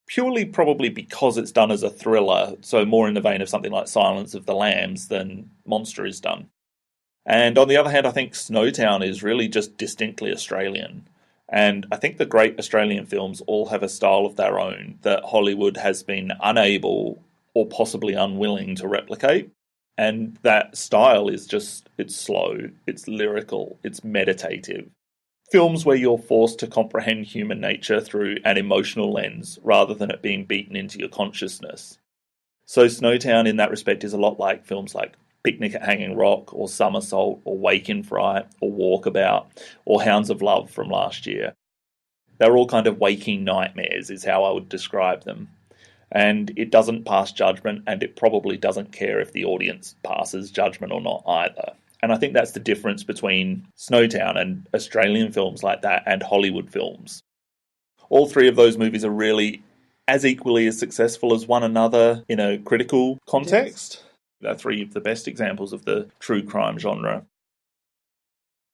Purely probably because it's done as a thriller, so more in the vein of something like Silence of the Lambs than Monster is done. And on the other hand, I think Snowtown is really just distinctly Australian. And I think the great Australian films all have a style of their own that Hollywood has been unable or possibly unwilling to replicate. And that style is just, it's slow, it's lyrical, it's meditative. Films where you're forced to comprehend human nature through an emotional lens rather than it being beaten into your consciousness. So Snowtown in that respect is a lot like films like Picnic at Hanging Rock or Somersault or Wake in Fright or Walkabout or Hounds of Love from last year. They're all kind of waking nightmares is how I would describe them. And it doesn't pass judgment, and it probably doesn't care if the audience passes judgment or not either. And I think that's the difference between Snowtown and Australian films like that and Hollywood films. All three of those movies are really as equally as successful as one another in a critical context. Yes. They're three of the best examples of the true crime genre.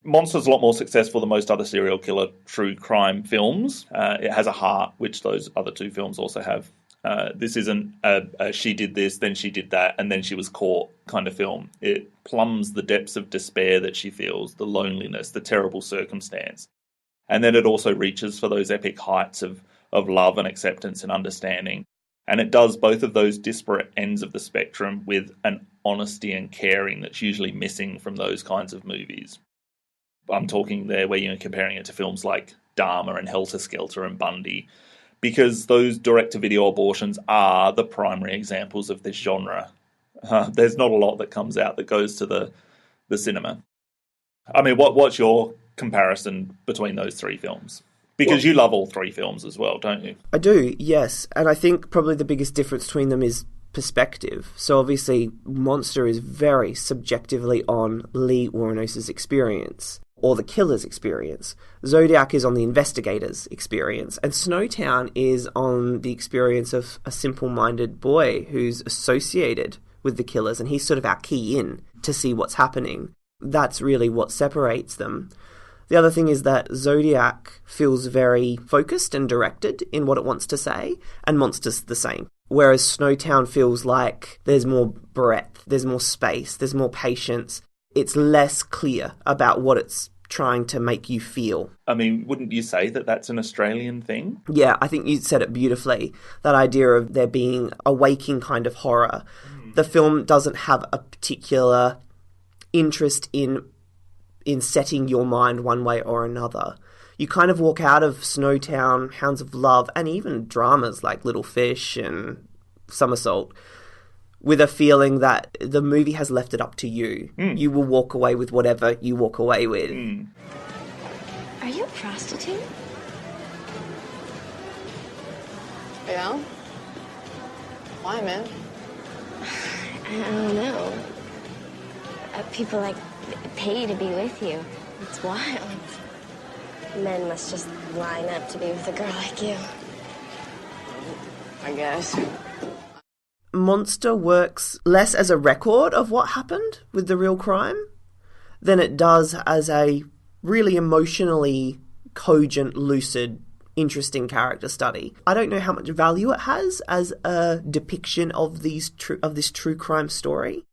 Monster's a lot more successful than most other serial killer true crime films. It has a heart, which those other two films also have. This isn't a she did this, then she did that, and then she was caught kind of film. It plumbs the depths of despair that she feels, the loneliness, the terrible circumstance. And then it also reaches for those epic heights of love and acceptance and understanding. And it does both of those disparate ends of the spectrum with an honesty and caring that's usually missing from those kinds of movies. I'm talking there where you're comparing it to films like Dahmer and Helter Skelter and Bundy, because those direct-to-video abortions are the primary examples of this genre. There's not a lot that comes out that goes to the cinema. I mean, what's your comparison between those three films? Because you love all three films as well, don't you? I do, yes. And I think probably the biggest difference between them is perspective. So obviously, Monster is very subjectively on Lee Wuornos' experience, or the killer's experience. Zodiac is on the investigator's experience, and Snowtown is on the experience of a simple-minded boy who's associated with the killers, and he's sort of our key in to see what's happening. That's really what separates them. The other thing is that Zodiac feels very focused and directed in what it wants to say, and Monster's the same. Whereas Snowtown feels like there's more breadth, there's more space, there's more patience. It's less clear about what it's trying to make you feel. I mean, wouldn't you say that that's an Australian thing? Yeah, I think you said it beautifully. That idea of there being a waking kind of horror. The film doesn't have a particular interest in setting your mind one way or another. You kind of walk out of Snowtown, Hounds of Love, and even dramas like Little Fish and Somersault with a feeling that the movie has left it up to you. You will walk away with whatever you walk away with. Are you a prostitute? Yeah? Why, man? I don't know. People, like, pay to be with you. It's wild. Men must just line up to be with a girl like you. I guess. Monster works less as a record of what happened with the real crime than it does as a really emotionally cogent, lucid, interesting character study. I don't know how much value it has as a depiction of this true crime story,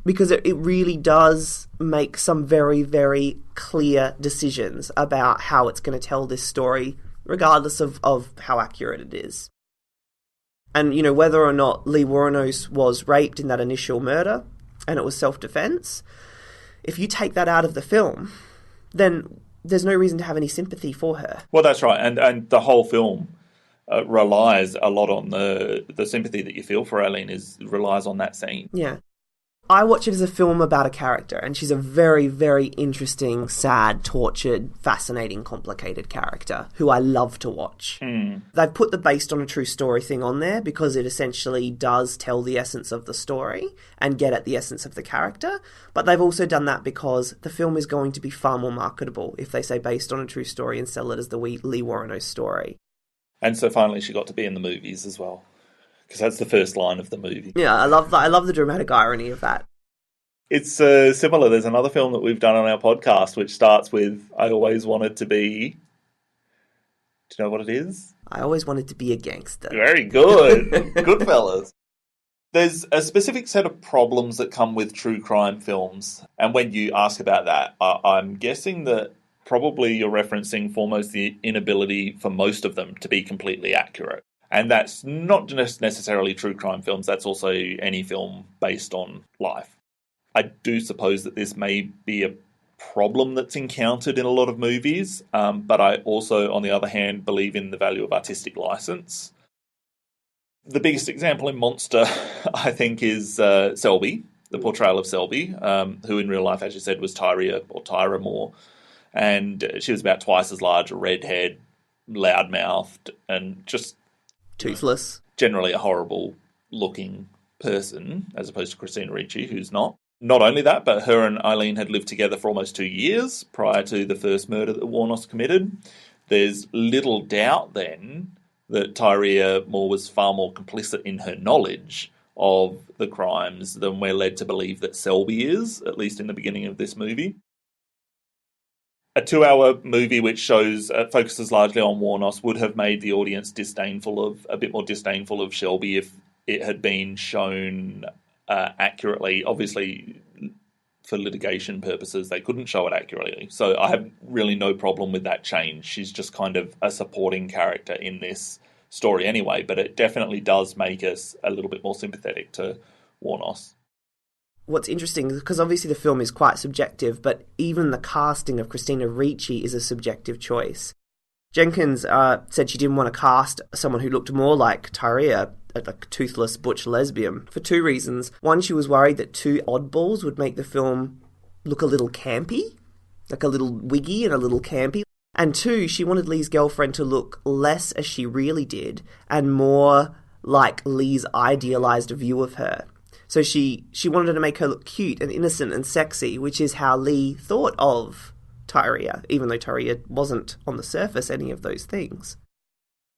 because it really does make some very, very clear decisions about how it's going to tell this story, regardless of how accurate it is. And, you know, whether or not Lee Wuornos was raped in that initial murder and it was self-defense, if you take that out of the film, then there's no reason to have any sympathy for her. Well, that's right. And the whole film relies a lot on the sympathy that you feel for Aileen relies on that scene. Yeah. I watch it as a film about a character, and she's a very, very interesting, sad, tortured, fascinating, complicated character who I love to watch. They've put the based on a true story thing on there because it essentially does tell the essence of the story and get at the essence of the character, but they've also done that because the film is going to be far more marketable if they say based on a true story and sell it as the Lee Wuornos story. And so finally she got to be in the movies as well, because that's the first line of the movie. Yeah, I love the dramatic irony of that. It's similar. There's another film that we've done on our podcast which starts with, I always wanted to be... Do you know what it is? I always wanted to be a gangster. Very good. Good fellas. There's a specific set of problems that come with true crime films. And when you ask about that, I'm guessing that probably you're referencing foremost the inability for most of them to be completely accurate. And that's not just necessarily true crime films, that's also any film based on life. I do suppose that this may be a problem that's encountered in a lot of movies, but I also, on the other hand, believe in the value of artistic license. The biggest example in Monster, I think, is Selby, the portrayal of Selby, who in real life, as you said, was Tyra Moore. And she was about twice as large, a redhead, loudmouthed, and just... toothless. Generally a horrible-looking person, as opposed to Christina Ricci, who's not. Not only that, but her and Aileen had lived together for almost 2 years prior to the first murder that Wuornos committed. There's little doubt then that Tyra Moore was far more complicit in her knowledge of the crimes than we're led to believe that Selby is, at least in the beginning of this movie. A 2-hour movie which focuses largely on Wuornos would have made the audience a bit more disdainful of Shelby if it had been shown accurately. Obviously, for litigation purposes, they couldn't show it accurately. So I have really no problem with that change. She's just kind of a supporting character in this story anyway, but it definitely does make us a little bit more sympathetic to Wuornos. What's interesting, because obviously the film is quite subjective, but even the casting of Christina Ricci is a subjective choice. Jenkins said she didn't want to cast someone who looked more like Tyra, a toothless butch lesbian, for 2 reasons. One, she was worried that 2 oddballs would make the film look a little campy, like a little wiggy and a little campy. And 2, she wanted Lee's girlfriend to look less as she really did and more like Lee's idealised view of her. So she wanted to make her look cute and innocent and sexy, which is how Lee thought of Tyra, even though Tyra wasn't on the surface any of those things.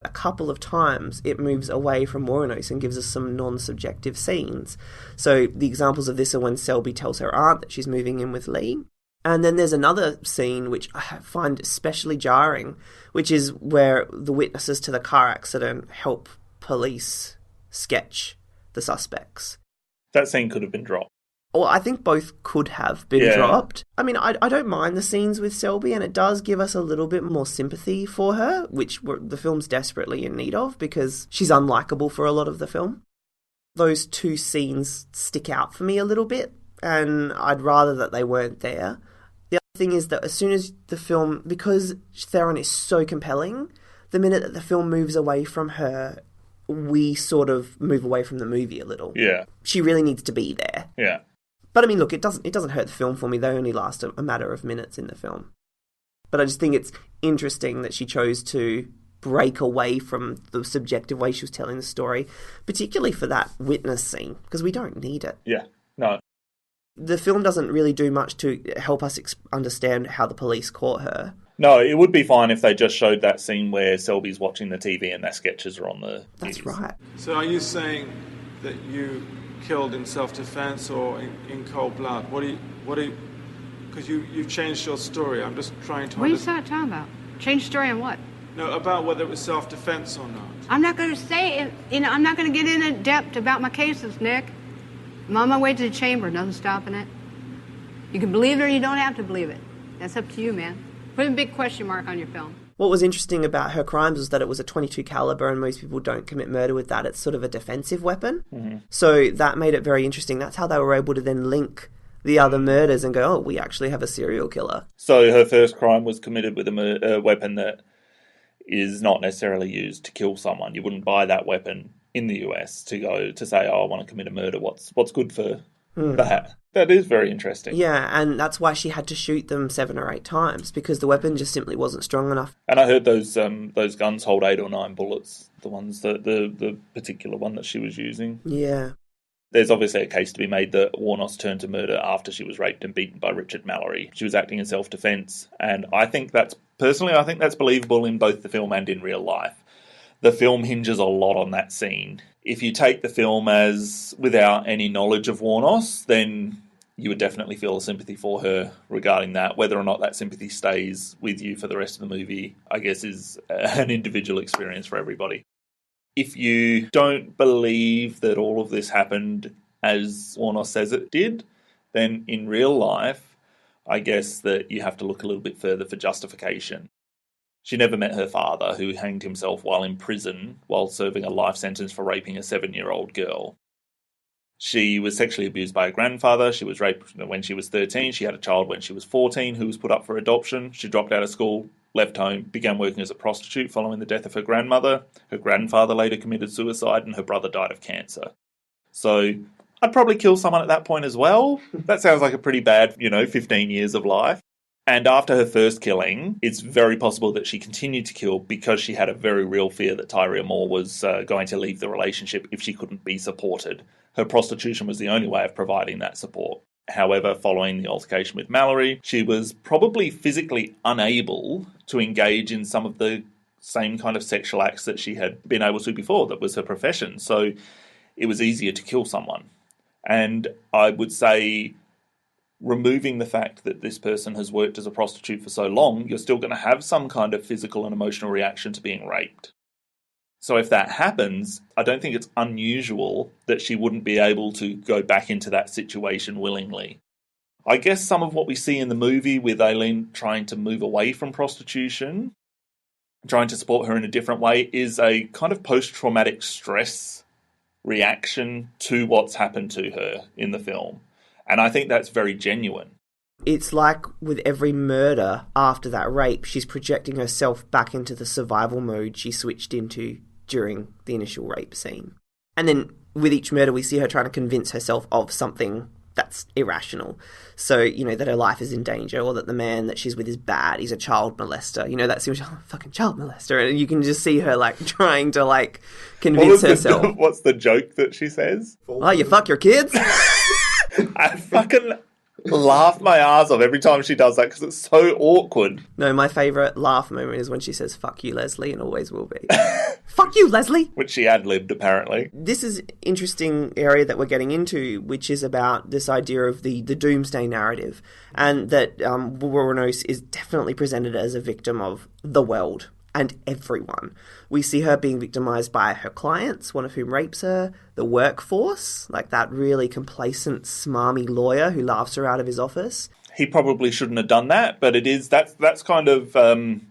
A couple of times it moves away from Wuornos and gives us some non-subjective scenes. So the examples of this are when Selby tells her aunt that she's moving in with Lee. And then there's another scene which I find especially jarring, which is where the witnesses to the car accident help police sketch the suspects. That scene could have been dropped. Well, I think both could have been dropped. I mean, I don't mind the scenes with Selby, and it does give us a little bit more sympathy for her, which the film's desperately in need of, because she's unlikable for a lot of the film. Those 2 scenes stick out for me a little bit, and I'd rather that they weren't there. The other thing is that as soon as the film, because Theron is so compelling, the minute that the film moves away from her, we sort of move away from the movie a little. Yeah. She really needs to be there. Yeah. But I mean, look, it doesn't hurt the film for me. They only last a matter of minutes in the film. But I just think it's interesting that she chose to break away from the subjective way she was telling the story, particularly for that witness scene, because we don't need it. Yeah, no. The film doesn't really do much to help us understand how the police caught her. No, it would be fine if they just showed that scene where Selby's watching the TV and their sketches are on the... That's news. right. So are you saying that you killed in self-defense or in cold blood? What do you... Because you've changed your story. I'm just trying to... What are you talking about? Change story on what? No, about whether it was self-defense or not. I'm not going to say it. I'm not going to get in depth about my cases, Nick. I'm on my way to the chamber. Nothing stopping it. You can believe it or you don't have to believe it. That's up to you, man. Put a big question mark on your film. What was interesting about her crimes was that it was a .22 caliber, and most people don't commit murder with that. It's sort of a defensive weapon. Mm-hmm. So that made it very interesting. That's how they were able to then link the other murders and go, oh, we actually have a serial killer. So her first crime was committed with a weapon that is not necessarily used to kill someone. You wouldn't buy that weapon in the US to go to say, oh, I want to commit a murder. What's good for that? That is very interesting. Yeah, and that's why she had to shoot them 7 or 8 times, because the weapon just simply wasn't strong enough. And I heard those guns hold 8 or 9 bullets, the ones that the particular one that she was using. Yeah. There's obviously a case to be made that Wuornos turned to murder after she was raped and beaten by Richard Mallory. She was acting in self-defense, and I think that's believable in both the film and in real life. The film hinges a lot on that scene. If you take the film as without any knowledge of Wuornos, then you would definitely feel a sympathy for her regarding that. Whether or not that sympathy stays with you for the rest of the movie, I guess, is an individual experience for everybody. If you don't believe that all of this happened as Wuornos says it did, then in real life, I guess that you have to look a little bit further for justification. She never met her father, who hanged himself while in prison while serving a life sentence for raping a 7-year-old girl. She was sexually abused by her grandfather. She was raped when she was 13. She had a child when she was 14 who was put up for adoption. She dropped out of school, left home, began working as a prostitute following the death of her grandmother. Her grandfather later committed suicide, and her brother died of cancer. So I'd probably kill someone at that point as well. That sounds like a pretty bad, 15 years of life. And after her first killing, it's very possible that she continued to kill because she had a very real fear that Tyria Moore was going to leave the relationship if she couldn't be supported. Her prostitution was the only way of providing that support. However, following the altercation with Mallory, she was probably physically unable to engage in some of the same kind of sexual acts that she had been able to before. That was her profession. So it was easier to kill someone. And I would say, removing the fact that this person has worked as a prostitute for so long, you're still going to have some kind of physical and emotional reaction to being raped. So if that happens, I don't think it's unusual that she wouldn't be able to go back into that situation willingly. I guess some of what we see in the movie with Aileen trying to move away from prostitution, trying to support her in a different way, is a kind of post-traumatic stress reaction to what's happened to her in the film. And I think that's very genuine. It's like with every murder after that rape, she's projecting herself back into the survival mode she switched into during the initial rape scene. And then with each murder, we see her trying to convince herself of something that's irrational. So, that her life is in danger, or that the man that she's with is bad, he's a child molester. That seems like a fucking child molester. And you can just see her, trying to, convince herself. What's the joke that she says? Oh, you fuck your kids? I fucking laugh my ass off every time she does that because it's so awkward. No, my favourite laugh moment is when she says, fuck you, Leslie, and always will be. Fuck you, Leslie! Which she ad-libbed, apparently. This is an interesting area that we're getting into, which is about this idea of the doomsday narrative, and that Wuornos is definitely presented as a victim of the world and everyone. We see her being victimised by her clients, one of whom rapes her, the workforce, like that really complacent, smarmy lawyer who laughs her out of his office. He probably shouldn't have done that, but that's kind of, when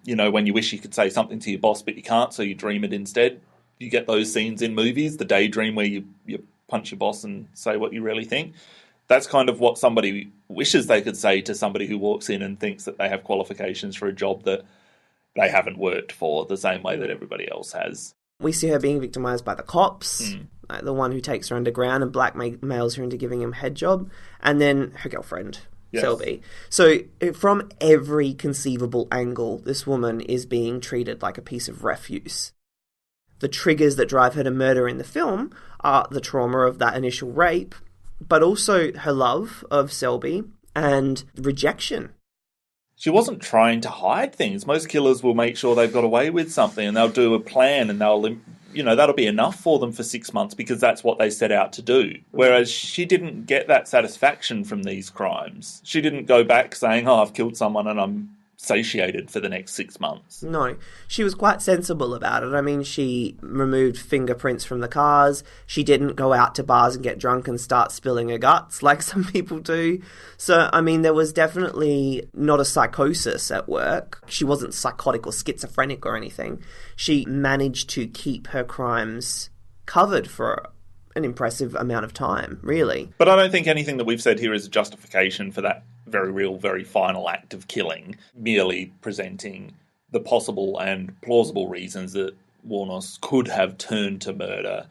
you wish you could say something to your boss, but you can't, so you dream it instead. You get those scenes in movies, the daydream where you punch your boss and say what you really think. That's kind of what somebody wishes they could say to somebody who walks in and thinks that they have qualifications for a job that they haven't worked for the same way that everybody else has. We see her being victimised by the cops, like the one who takes her underground and blackmails her into giving him a head job, and then her girlfriend, Yes. Selby. So from every conceivable angle, this woman is being treated like a piece of refuse. The triggers that drive her to murder in the film are the trauma of that initial rape, but also her love of Selby and rejection. She wasn't trying to hide things. Most killers will make sure they've got away with something, and they'll do a plan, and that'll be enough for them for 6 months because that's what they set out to do. Whereas she didn't get that satisfaction from these crimes. She didn't go back saying, I've killed someone and I'm satiated for the next 6 months. No, she was quite sensible about it. I mean, she removed fingerprints from the cars. She didn't go out to bars and get drunk and start spilling her guts like some people do. So, I mean, there was definitely not a psychosis at work. She wasn't psychotic or schizophrenic or anything. She managed to keep her crimes covered for an impressive amount of time, really. But I don't think anything that we've said here is a justification for that very real, very final act of killing, merely presenting the possible and plausible reasons that Wuornos could have turned to murder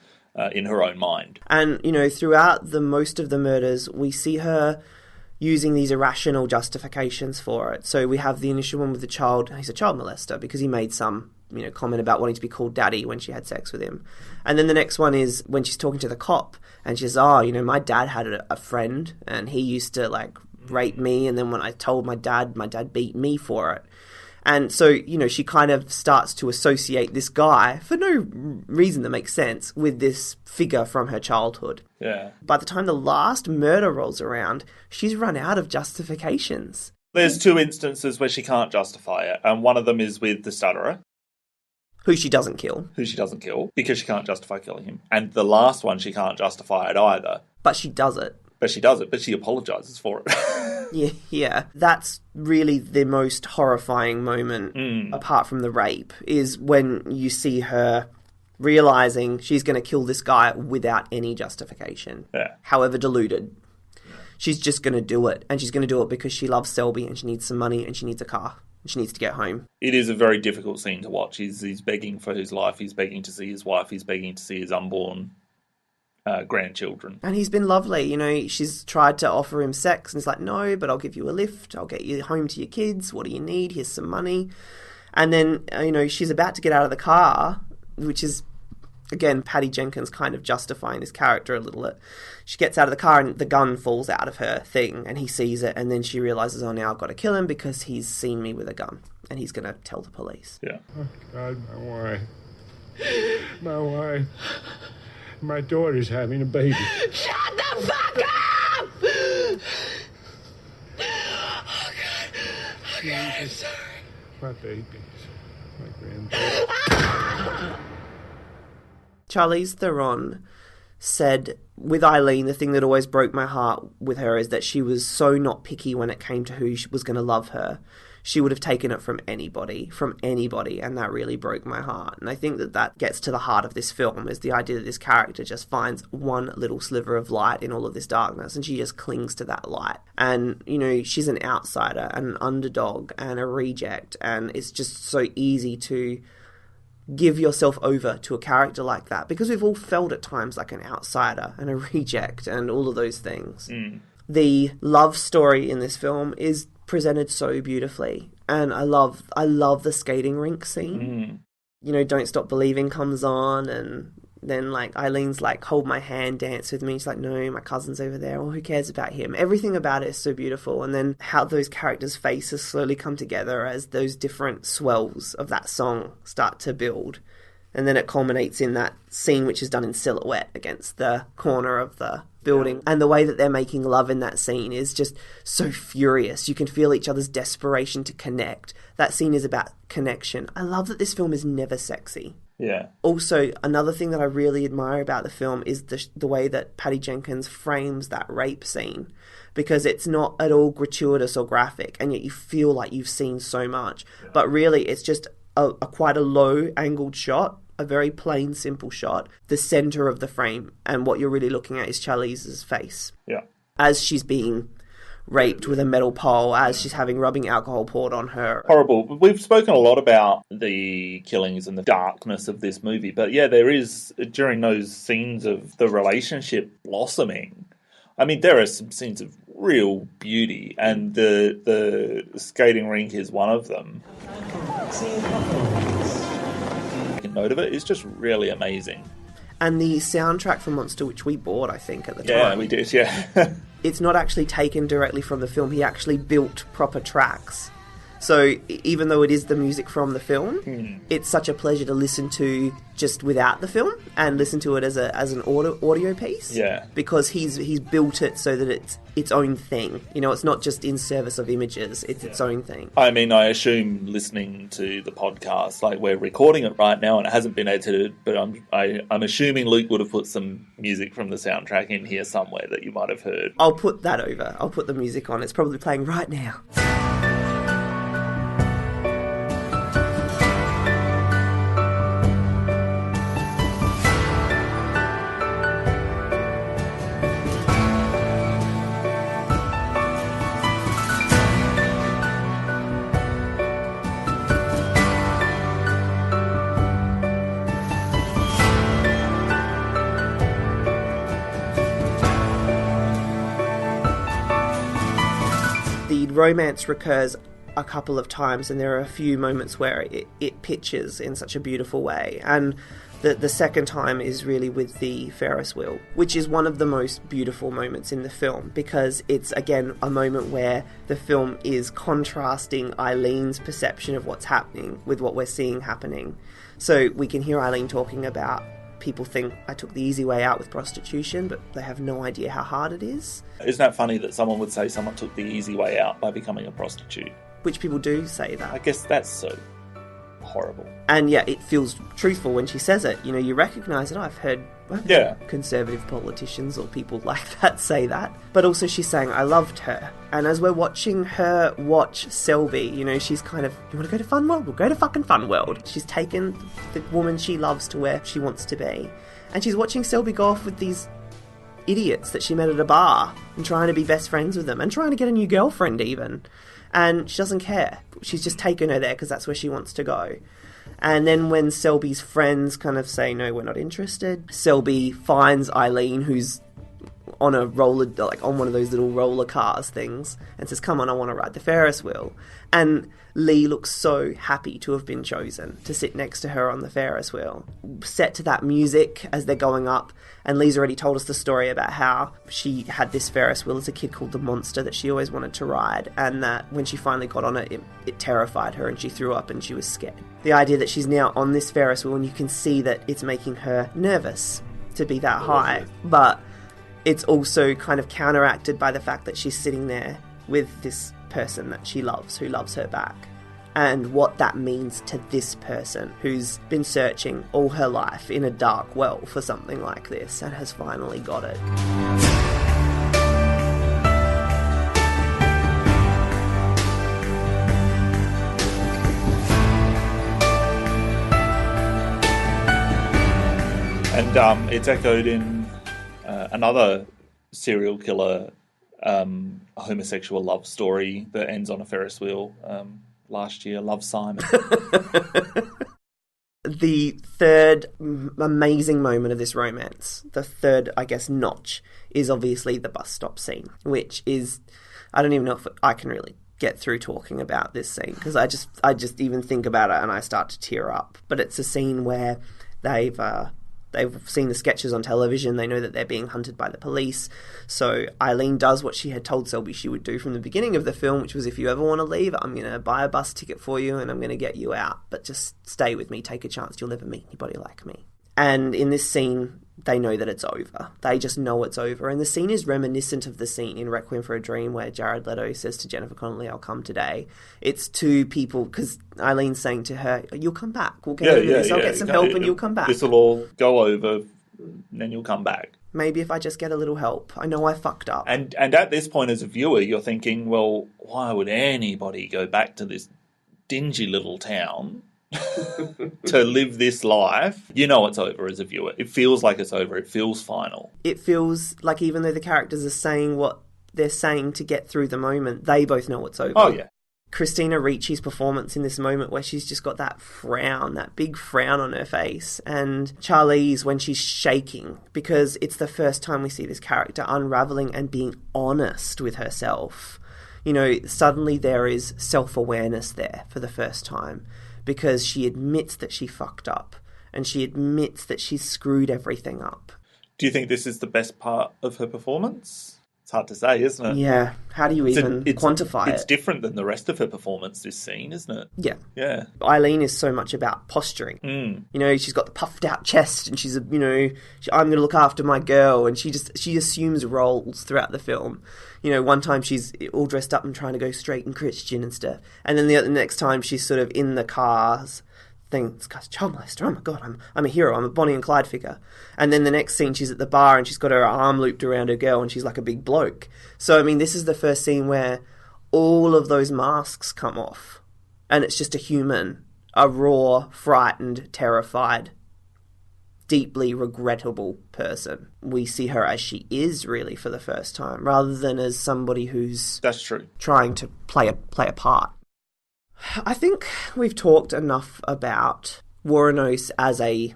in her own mind. And, throughout most of the murders, we see her using these irrational justifications for it. So we have the initial one with the child. He's a child molester because he made some comment about wanting to be called daddy when she had sex with him. And then the next one is when she's talking to the cop and she says, my dad had a friend and he used to rape me. And then when I told my dad beat me for it. And so, she kind of starts to associate this guy, for no reason that makes sense, with this figure from her childhood. Yeah. By the time the last murder rolls around, she's run out of justifications. There's 2 instances where she can't justify it, and one of them is with the stutterer. Who she doesn't kill. Because she can't justify killing him. And the last one, she can't justify it either. But she does it. But she apologises for it. Yeah. That's really the most horrifying moment, apart from the rape, is when you see her realising she's going to kill this guy without any justification. Yeah. However deluded. She's just going to do it. And she's going to do it because she loves Selby and she needs some money and she needs a car. And she needs to get home. It is a very difficult scene to watch. He's begging for his life. He's begging to see his wife. He's begging to see his unborn grandchildren. And he's been lovely. She's tried to offer him sex and he's like, no, but I'll give you a lift. I'll get you home to your kids. What do you need? Here's some money. And then, she's about to get out of the car, which is, again, Patty Jenkins kind of justifying this character a little bit. She gets out of the car and the gun falls out of her thing and he sees it and then she realises, now I've got to kill him because he's seen me with a gun and he's going to tell the police. Yeah. Oh, God, my wife. My wife. My daughter's having a baby. Shut the fuck up! Oh, God. Oh, God, I'm sorry. My babies. My grandbaby. Charlize Theron said with Aileen, the thing that always broke my heart with her is that she was so not picky when it came to who was going to love her. She would have taken it from anybody, and that really broke my heart. And I think that gets to the heart of this film, is the idea that this character just finds one little sliver of light in all of this darkness, and she just clings to that light. And, she's an outsider, and an underdog, and a reject, and it's just so easy to give yourself over to a character like that, because we've all felt at times like an outsider and a reject and all of those things. The love story in this film is presented so beautifully, and I love the skating rink scene. Don't Stop Believing comes on, and then Eileen's hold my hand, dance with me. She's like, no, my cousin's over there. Well, who cares about him? Everything about it is so beautiful. And then how those characters' faces slowly come together as those different swells of that song start to build. And then it culminates in that scene which is done in silhouette against the corner of the building. Yeah. And the way that they're making love in that scene is just so furious. You can feel each other's desperation to connect. That scene is about connection. I love that this film is never sexy. Yeah. Also, another thing that I really admire about the film is the way that Patty Jenkins frames that rape scene, because it's not at all gratuitous or graphic, and yet you feel like you've seen so much. Yeah. But really, it's just a quite a low-angled shot, a very plain, simple shot, the centre of the frame, and what you're really looking at is Charlize's face. Yeah. As she's being raped with a metal pole, as she's having rubbing alcohol poured on her. Horrible. We've spoken a lot about the killings and the darkness of this movie, but yeah, there is, during those scenes of the relationship blossoming, I mean, there are some scenes of real beauty, and the skating rink is one of them. Note of it is just really amazing. And the soundtrack for Monster, which we bought, I think, at the time. Yeah, we did, yeah. It's not actually taken directly from the film. He actually built proper tracks. So even though it is the music from the film, it's such a pleasure to listen to just without the film and listen to it as an audio piece. Yeah. Because he's built it so that it's its own thing. You know, it's not just in service of images, it's its own thing. I mean, I assume listening to the podcast, like we're recording it right now and it hasn't been edited, but I'm assuming Luke would have put some music from the soundtrack in here somewhere that you might have heard. I'll put that over. I'll put the music on. It's probably playing right now. Romance recurs a couple of times, and there are a few moments where it pitches in such a beautiful way. And the second time is really with the Ferris wheel, which is one of the most beautiful moments in the film, because it's, again, a moment where the film is contrasting Eileen's perception of what's happening with what we're seeing happening. So we can hear Aileen talking about, people think I took the easy way out with prostitution, but they have no idea how hard it is. Isn't that funny that someone would say someone took the easy way out by becoming a prostitute? Which people do say that. I guess that's so horrible. And yeah, it feels truthful when she says it. You know, you recognise it. I've heard conservative politicians or people like that say that. But also she's saying, I loved her. And as we're watching her watch Selby, you know, she's kind of, you want to go to Fun World? We'll go to fucking Fun World. She's taken the woman she loves to where she wants to be. And she's watching Selby go off with these idiots that she met at a bar and trying to be best friends with them and trying to get a new girlfriend even. And she doesn't care. She's just taken her there because that's where she wants to go. And then when Selby's friends kind of say, no, we're not interested, Selby finds Aileen, who's on a roller, like on one of those little roller cars things, and says, come on, I want to ride the Ferris wheel. And Lee looks so happy to have been chosen to sit next to her on the Ferris wheel. Set to that music as they're going up, and Lee's already told us the story about how she had this Ferris wheel as a kid called the Monster that she always wanted to ride, and that when she finally got on it, it terrified her and she threw up and she was scared. The idea that she's now on this Ferris wheel and you can see that it's making her nervous to be that high, but it's also kind of counteracted by the fact that she's sitting there with this person that she loves, who loves her back. And what that means to this person who's been searching all her life in a dark well for something like this and has finally got it. And it's echoed in another serial killer homosexual love story that ends on a Ferris wheel last year, Love, Simon. The third amazing moment of this romance, the third, I guess, notch, is obviously the bus stop scene, which is, I don't even know if I can really get through talking about this scene, because I just even think about it and I start to tear up. But it's a scene where they've seen the sketches on television, they know that they're being hunted by the police, so Aileen does what she had told Selby she would do from the beginning of the film, which was, if you ever want to leave, I'm going to buy a bus ticket for you and I'm going to get you out, but just stay with me, take a chance, you'll never meet anybody like me. And in this scene, they know that it's over. They just know it's over. And the scene is reminiscent of the scene in Requiem for a Dream where Jared Leto says to Jennifer Connelly, I'll come today. It's two people, because Eileen's saying to her, you'll come back. We'll get over this. I'll get some help and you'll come back. This will all go over, and then you'll come back. Maybe if I just get a little help. I know I fucked up. And at this point as a viewer, you're thinking, well, why would anybody go back to this dingy little town to live this life? You know it's over as a viewer. It feels like it's over. It feels final. It feels like even though the characters are saying what they're saying to get through the moment, they both know it's over. Oh, yeah. Christina Ricci's performance in this moment where she's just got that frown, that big frown on her face, and Charlize when she's shaking, because it's the first time we see this character unravelling and being honest with herself. You know, suddenly there is self-awareness there for the first time, because she admits that she fucked up, and she admits that she's screwed everything up. Do you think this is the best part of her performance? It's hard to say, isn't it? Yeah. How do you even quantify it? It's different than the rest of her performance, this scene, isn't it? Yeah. Yeah. Aileen is so much about posturing. You know, she's got the puffed out chest and she's, I'm going to look after my girl, and she assumes roles throughout the film. You know, one time she's all dressed up and trying to go straight and Christian and stuff. And then the next time she's sort of in the cars thing, this guy's a child molester, oh my god, I'm a hero, I'm a Bonnie and Clyde figure. And then the next scene she's at the bar and she's got her arm looped around her girl and she's like a big bloke. So, I mean, this is the first scene where all of those masks come off and it's just a human, a raw, frightened, terrified, deeply regrettable person. We see her as she is, really, for the first time, rather than as somebody who's That's true. Trying to play a part. I think we've talked enough about Wuornos as a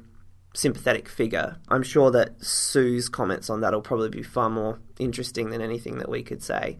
sympathetic figure. I'm sure that Sue's comments on that will probably be far more interesting than anything that we could say.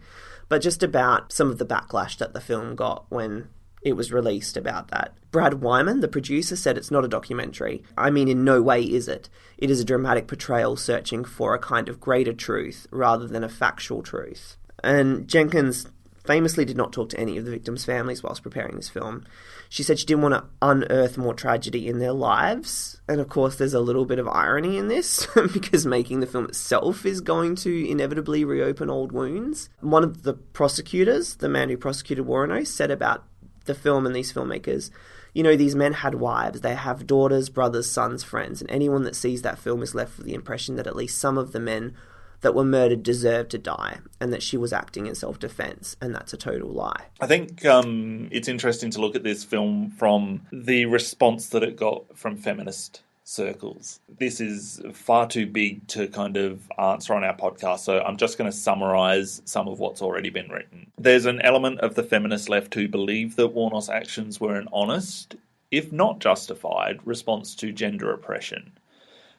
But just about some of the backlash that the film got when it was released about that. Brad Wyman, the producer, said it's not a documentary. I mean, in no way is it. It is a dramatic portrayal searching for a kind of greater truth rather than a factual truth. And Jenkins famously did not talk to any of the victims' families whilst preparing this film. She said she didn't want to unearth more tragedy in their lives. And of course there's a little bit of irony in this because making the film itself is going to inevitably reopen old wounds. One of the prosecutors, the man who prosecuted Wuornos, said about the film and these filmmakers, you know, these men had wives, they have daughters, brothers, sons, friends, and anyone that sees that film is left with the impression that at least some of the men that were murdered deserved to die, and that she was acting in self-defense, and that's a total lie. I think it's interesting to look at this film from the response that it got from feminist circles. This is far too big to kind of answer on our podcast, so I'm just going to summarise some of what's already been written. There's an element of the feminist left who believe that Wuornos' actions were an honest, if not justified, response to gender oppression,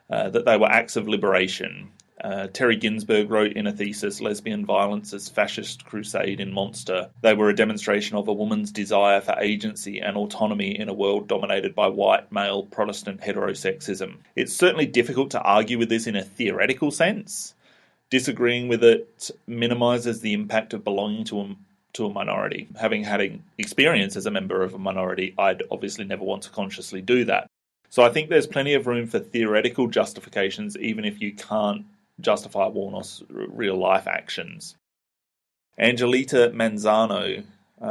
that they were acts of liberation. Terry Ginsberg wrote in a thesis, Lesbian Violence as Fascist Crusade in Monster. They were a demonstration of a woman's desire for agency and autonomy in a world dominated by white, male, Protestant heterosexism. It's certainly difficult to argue with this in a theoretical sense. Disagreeing with it minimises the impact of belonging to a minority. Having had experience as a member of a minority, I'd obviously never want to consciously do that. So I think there's plenty of room for theoretical justifications, even if you can't justify Wuornos' real-life actions. Angelita Manzano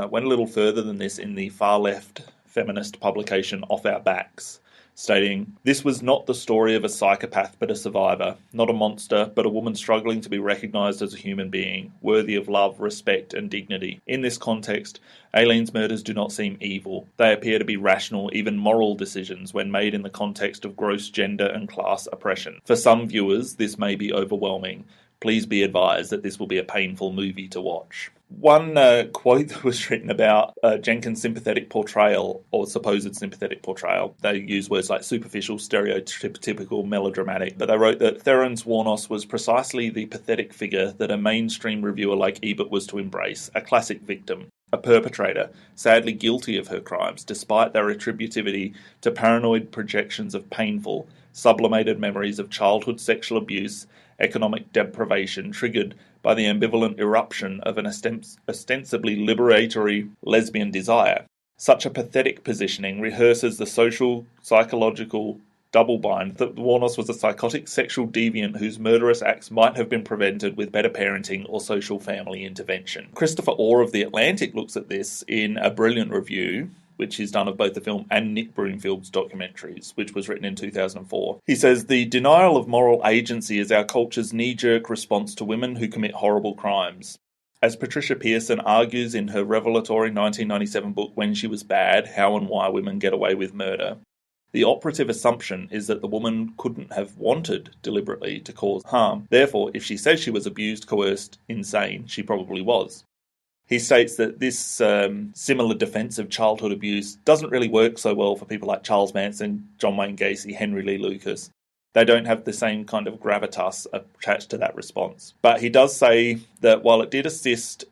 went a little further than this in the far-left feminist publication Off Our Backs, stating, "This was not the story of a psychopath but a survivor, not a monster, but a woman struggling to be recognised as a human being, worthy of love, respect and dignity. In this context, Aileen's murders do not seem evil. They appear to be rational, even moral decisions when made in the context of gross gender and class oppression. For some viewers, this may be overwhelming. Please be advised that this will be a painful movie to watch." One quote that was written about Jenkins' sympathetic portrayal, or supposed sympathetic portrayal, they use words like superficial, stereotypical, melodramatic, but they wrote that Theron's Wuornos was precisely the pathetic figure that a mainstream reviewer like Ebert was to embrace, a classic victim, a perpetrator, sadly guilty of her crimes, despite their attributivity to paranoid projections of painful, sublimated memories of childhood sexual abuse, economic deprivation triggered by the ambivalent eruption of an ostensibly liberatory lesbian desire. Such a pathetic positioning rehearses the social, psychological double-bind that Wuornos was a psychotic sexual deviant whose murderous acts might have been prevented with better parenting or social family intervention. Christopher Orr of The Atlantic looks at this in a brilliant review, which he's done of both the film and Nick Broomfield's documentaries, which was written in 2004. He says, "The denial of moral agency is our culture's knee-jerk response to women who commit horrible crimes. As Patricia Pearson argues in her revelatory 1997 book When She Was Bad, How and Why Women Get Away with Murder, the operative assumption is that the woman couldn't have wanted deliberately to cause harm. Therefore, if she says she was abused, coerced, insane, she probably was. He states that this similar defence of childhood abuse doesn't really work so well for people like Charles Manson, John Wayne Gacy, Henry Lee Lucas. They don't have the same kind of gravitas attached to that response. But he does say that while it did assist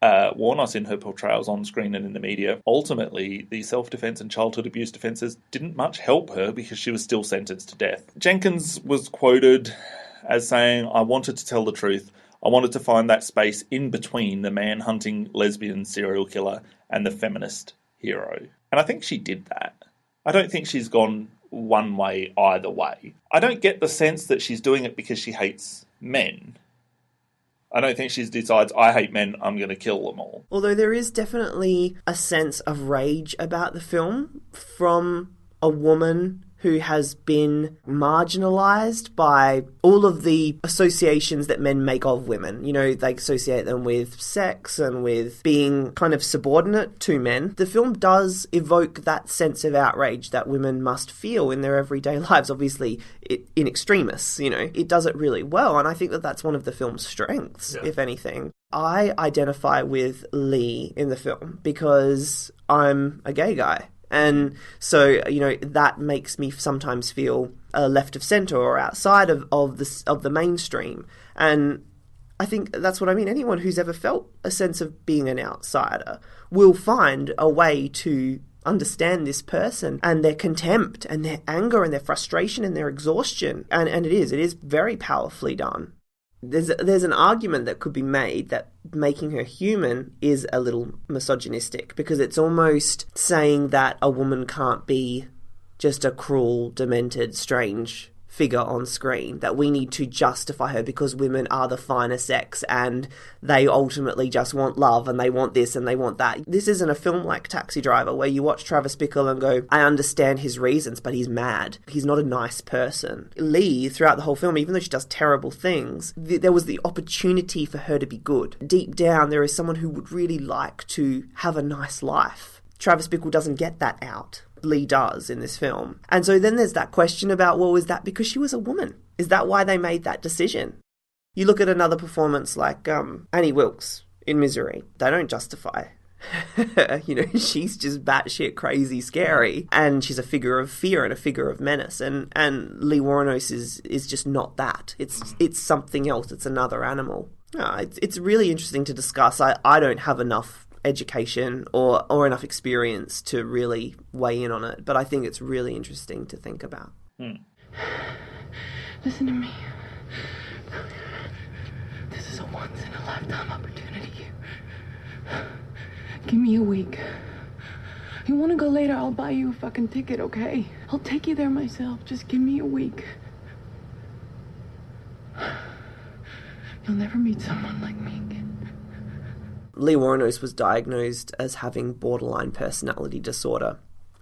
Wuornos in her portrayals on screen and in the media, ultimately the self-defence and childhood abuse defences didn't much help her because she was still sentenced to death. Jenkins was quoted as saying, "I wanted to tell the truth. I wanted to find that space in between the man-hunting lesbian serial killer and the feminist hero." And I think she did that. I don't think she's gone one way either way. I don't get the sense that she's doing it because she hates men. I don't think she decides, I hate men, I'm going to kill them all. Although there is definitely a sense of rage about the film from a woman who has been marginalised by all of the associations that men make of women. You know, they associate them with sex and with being kind of subordinate to men. The film does evoke that sense of outrage that women must feel in their everyday lives, obviously in extremis, you know. It does it really well, and I think that that's one of the film's strengths, if anything. I identify with Lee in the film because I'm a gay guy. And so, you know, that makes me sometimes feel left of centre or outside of the mainstream. And I think that's what I mean. Anyone who's ever felt a sense of being an outsider will find a way to understand this person and their contempt and their anger and their frustration and their exhaustion. And it is very powerfully done. There's an argument that could be made that making her human is a little misogynistic because it's almost saying that a woman can't be just a cruel, demented, strange figure on screen, that we need to justify her because women are the finer sex and they ultimately just want love and they want this and they want that. This isn't a film like Taxi Driver where you watch Travis Bickle and go, I understand his reasons, but he's mad. He's not a nice person. Lee, throughout the whole film, even though she does terrible things, there was the opportunity for her to be good. Deep down, there is someone who would really like to have a nice life. Travis Bickle doesn't get that out. Lee does in this film. And so then there's that question about, well, is that because she was a woman? Is that why they made that decision? You look at another performance like Annie Wilkes in Misery. They don't justify you know, she's just batshit crazy scary, and she's a figure of fear and a figure of menace, and Lee Wuornos is just not that. It's something else. It's another animal. It's really interesting to discuss. I don't have enough education or enough experience to really weigh in on it, but I think it's really interesting to think about. Listen to me. This is a once-in-a-lifetime opportunity. Give me a week. You want to go later, I'll buy you a fucking ticket, okay? I'll take you there myself. Just give me a week. You'll never meet someone like me again. Lee Wuornos was diagnosed as having borderline personality disorder,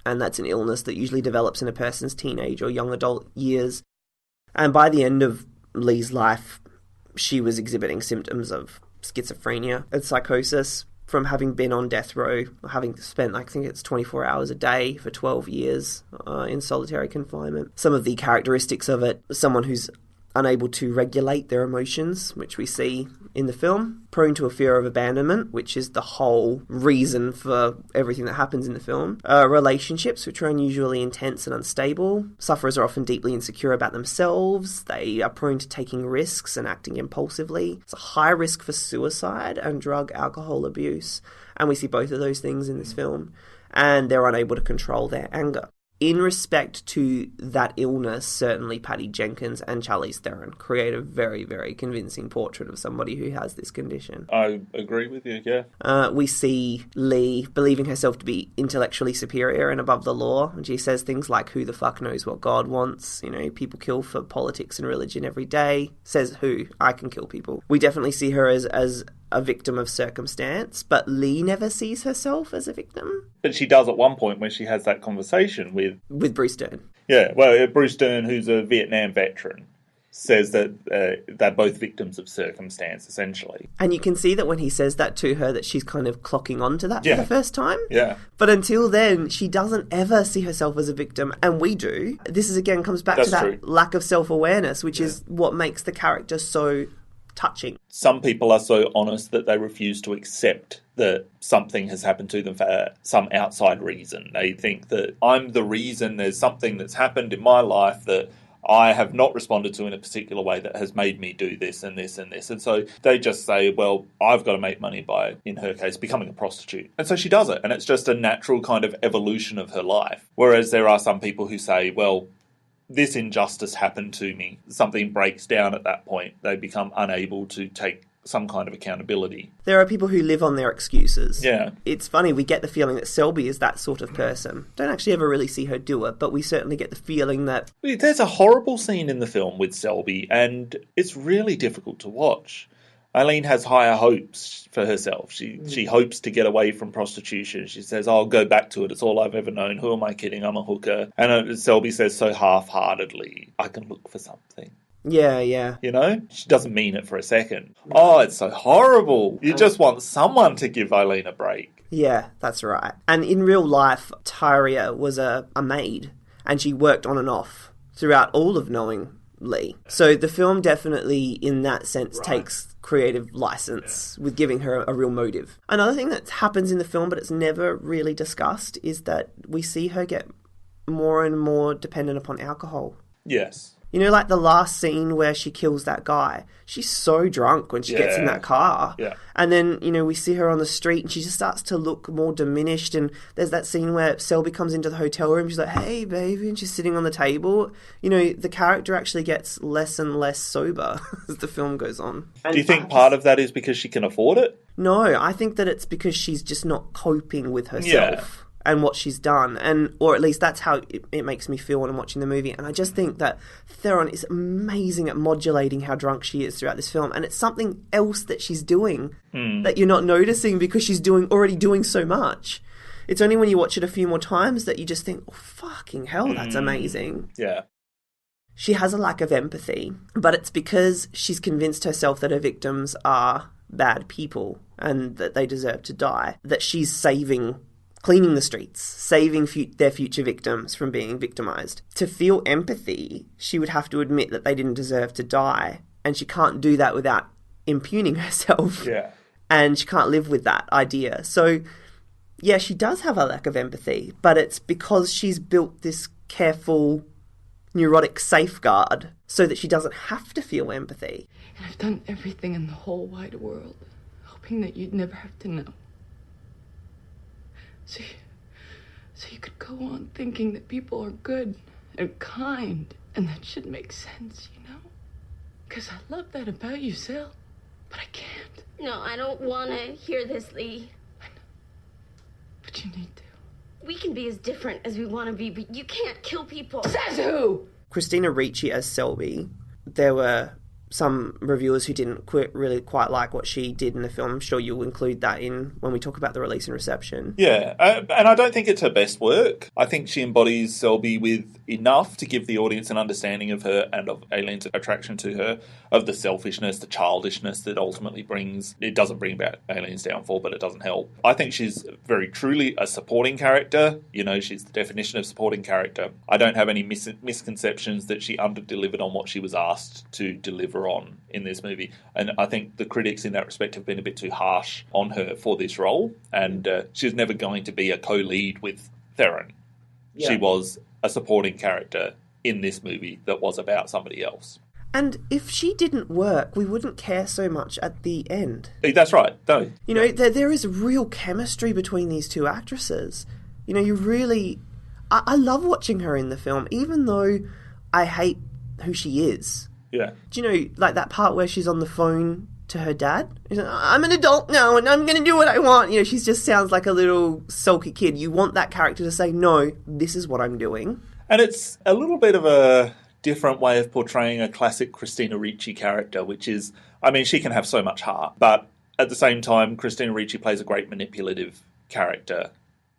and that's an illness that usually develops in a person's teenage or young adult years. And by the end of Lee's life, she was exhibiting symptoms of schizophrenia and psychosis from having been on death row, having spent, I think it's 24 hours a day for 12 years in solitary confinement. Some of the characteristics of it, someone who's unable to regulate their emotions, which we see in the film, prone to a fear of abandonment, which is the whole reason for everything that happens in the film, relationships, which are unusually intense and unstable. Sufferers are often deeply insecure about themselves. They are prone to taking risks and acting impulsively. It's a high risk for suicide and drug alcohol abuse, and we see both of those things in this film, and they're unable to control their anger. In respect to that illness, certainly Patty Jenkins and Charlize Theron create a very, very convincing portrait of somebody who has this condition. I agree with you, yeah. We see Lee believing herself to be intellectually superior and above the law, and she says things like, who the fuck knows what God wants? You know, people kill for politics and religion every day. Says who? I can kill people. We definitely see her as a victim of circumstance, but Lee never sees herself as a victim. But she does at one point when she has that conversation with Bruce Dern. Yeah, well, Bruce Dern, who's a Vietnam veteran, says that they're both victims of circumstance, essentially. And you can see that when he says that to her, that she's kind of clocking on to that for the first time. Yeah. But until then, she doesn't ever see herself as a victim, and we do. This is, again, comes back to that lack of self-awareness, which is what makes the character so touching. Some people are so honest that they refuse to accept that something has happened to them for some outside reason. They think that I'm the reason there's something that's happened in my life that I have not responded to in a particular way that has made me do this and this and this. And so they just say, well, I've got to make money by, in her case, becoming a prostitute. And so she does it. And it's just a natural kind of evolution of her life. Whereas there are some people who say, well, this injustice happened to me. Something breaks down at that point. They become unable to take some kind of accountability. There are people who live on their excuses. Yeah. It's funny, we get the feeling that Selby is that sort of person. Don't actually ever really see her do it, but we certainly get the feeling that... There's a horrible scene in the film with Selby, and it's really difficult to watch. Aileen has higher hopes for herself. She hopes to get away from prostitution. She says, I'll go back to it. It's all I've ever known. Who am I kidding? I'm a hooker. And Selby says so half-heartedly, I can look for something. Yeah, yeah. You know? She doesn't mean it for a second. Oh, it's so horrible. You just want someone to give Aileen a break. Yeah, that's right. And in real life, Tyria was a maid, and she worked on and off throughout all of knowing Lee. So the film definitely, in that sense, takes creative license with giving her a real motive. Another thing that happens in the film, but it's never really discussed, is that we see her get more and more dependent upon alcohol. Yes. You know, like the last scene where she kills that guy. She's so drunk when she gets in that car. Yeah. And then, you know, we see her on the street and she just starts to look more diminished. And there's that scene where Selby comes into the hotel room. She's like, hey, baby. And she's sitting on the table. You know, the character actually gets less and less sober as the film goes on. Do you think part of that is because she can afford it? No, I think that it's because she's just not coping with herself. And what she's done, or at least that's how it makes me feel when I'm watching the movie. And I just think that Theron is amazing at modulating how drunk she is throughout this film, and it's something else that she's doing that you're not noticing because she's already doing so much. It's only when you watch it a few more times that you just think, oh, fucking hell, that's amazing. Yeah. She has a lack of empathy, but it's because she's convinced herself that her victims are bad people and that they deserve to die, that she's cleaning the streets, saving their future victims from being victimised. To feel empathy, she would have to admit that they didn't deserve to die, and she can't do that without impugning herself. Yeah. And she can't live with that idea. So, yeah, she does have a lack of empathy, but it's because she's built this careful, neurotic safeguard so that she doesn't have to feel empathy. And I've done everything in the whole wide world, hoping that you'd never have to know. So you could go on thinking that people are good and kind, and that should make sense, you know? Because I love that about you, Sel, but I can't. No, I don't want to hear this, Lee. I know. But you need to. We can be as different as we want to be, but you can't kill people. Says who? Christina Ricci as Selby. There were some reviewers who didn't really quite like what she did in the film. I'm sure you'll include that in when we talk about the release and reception. Yeah, and I don't think it's her best work. I think she embodies Selby with enough to give the audience an understanding of her and of Aileen's attraction to her, of the selfishness, the childishness that ultimately brings... It doesn't bring about Aileen's downfall, but it doesn't help. I think she's very truly a supporting character. You know, she's the definition of supporting character. I don't have any misconceptions that she under-delivered on what she was asked to deliver on in this movie, and I think the critics in that respect have been a bit too harsh on her for this role, and she's never going to be a co-lead with Theron. Yeah. She was a supporting character in this movie that was about somebody else. And if she didn't work, we wouldn't care so much at the end. That's right. No. You know, there is real chemistry between these two actresses. You know, you really... I love watching her in the film, even though I hate who she is. Yeah. Do you know, like that part where she's on the phone to her dad? She's like, I'm an adult now and I'm going to do what I want. You know, she just sounds like a little sulky kid. You want that character to say, no, this is what I'm doing. And it's a little bit of a different way of portraying a classic Christina Ricci character, which is, I mean, she can have so much heart, but at the same time, Christina Ricci plays a great manipulative character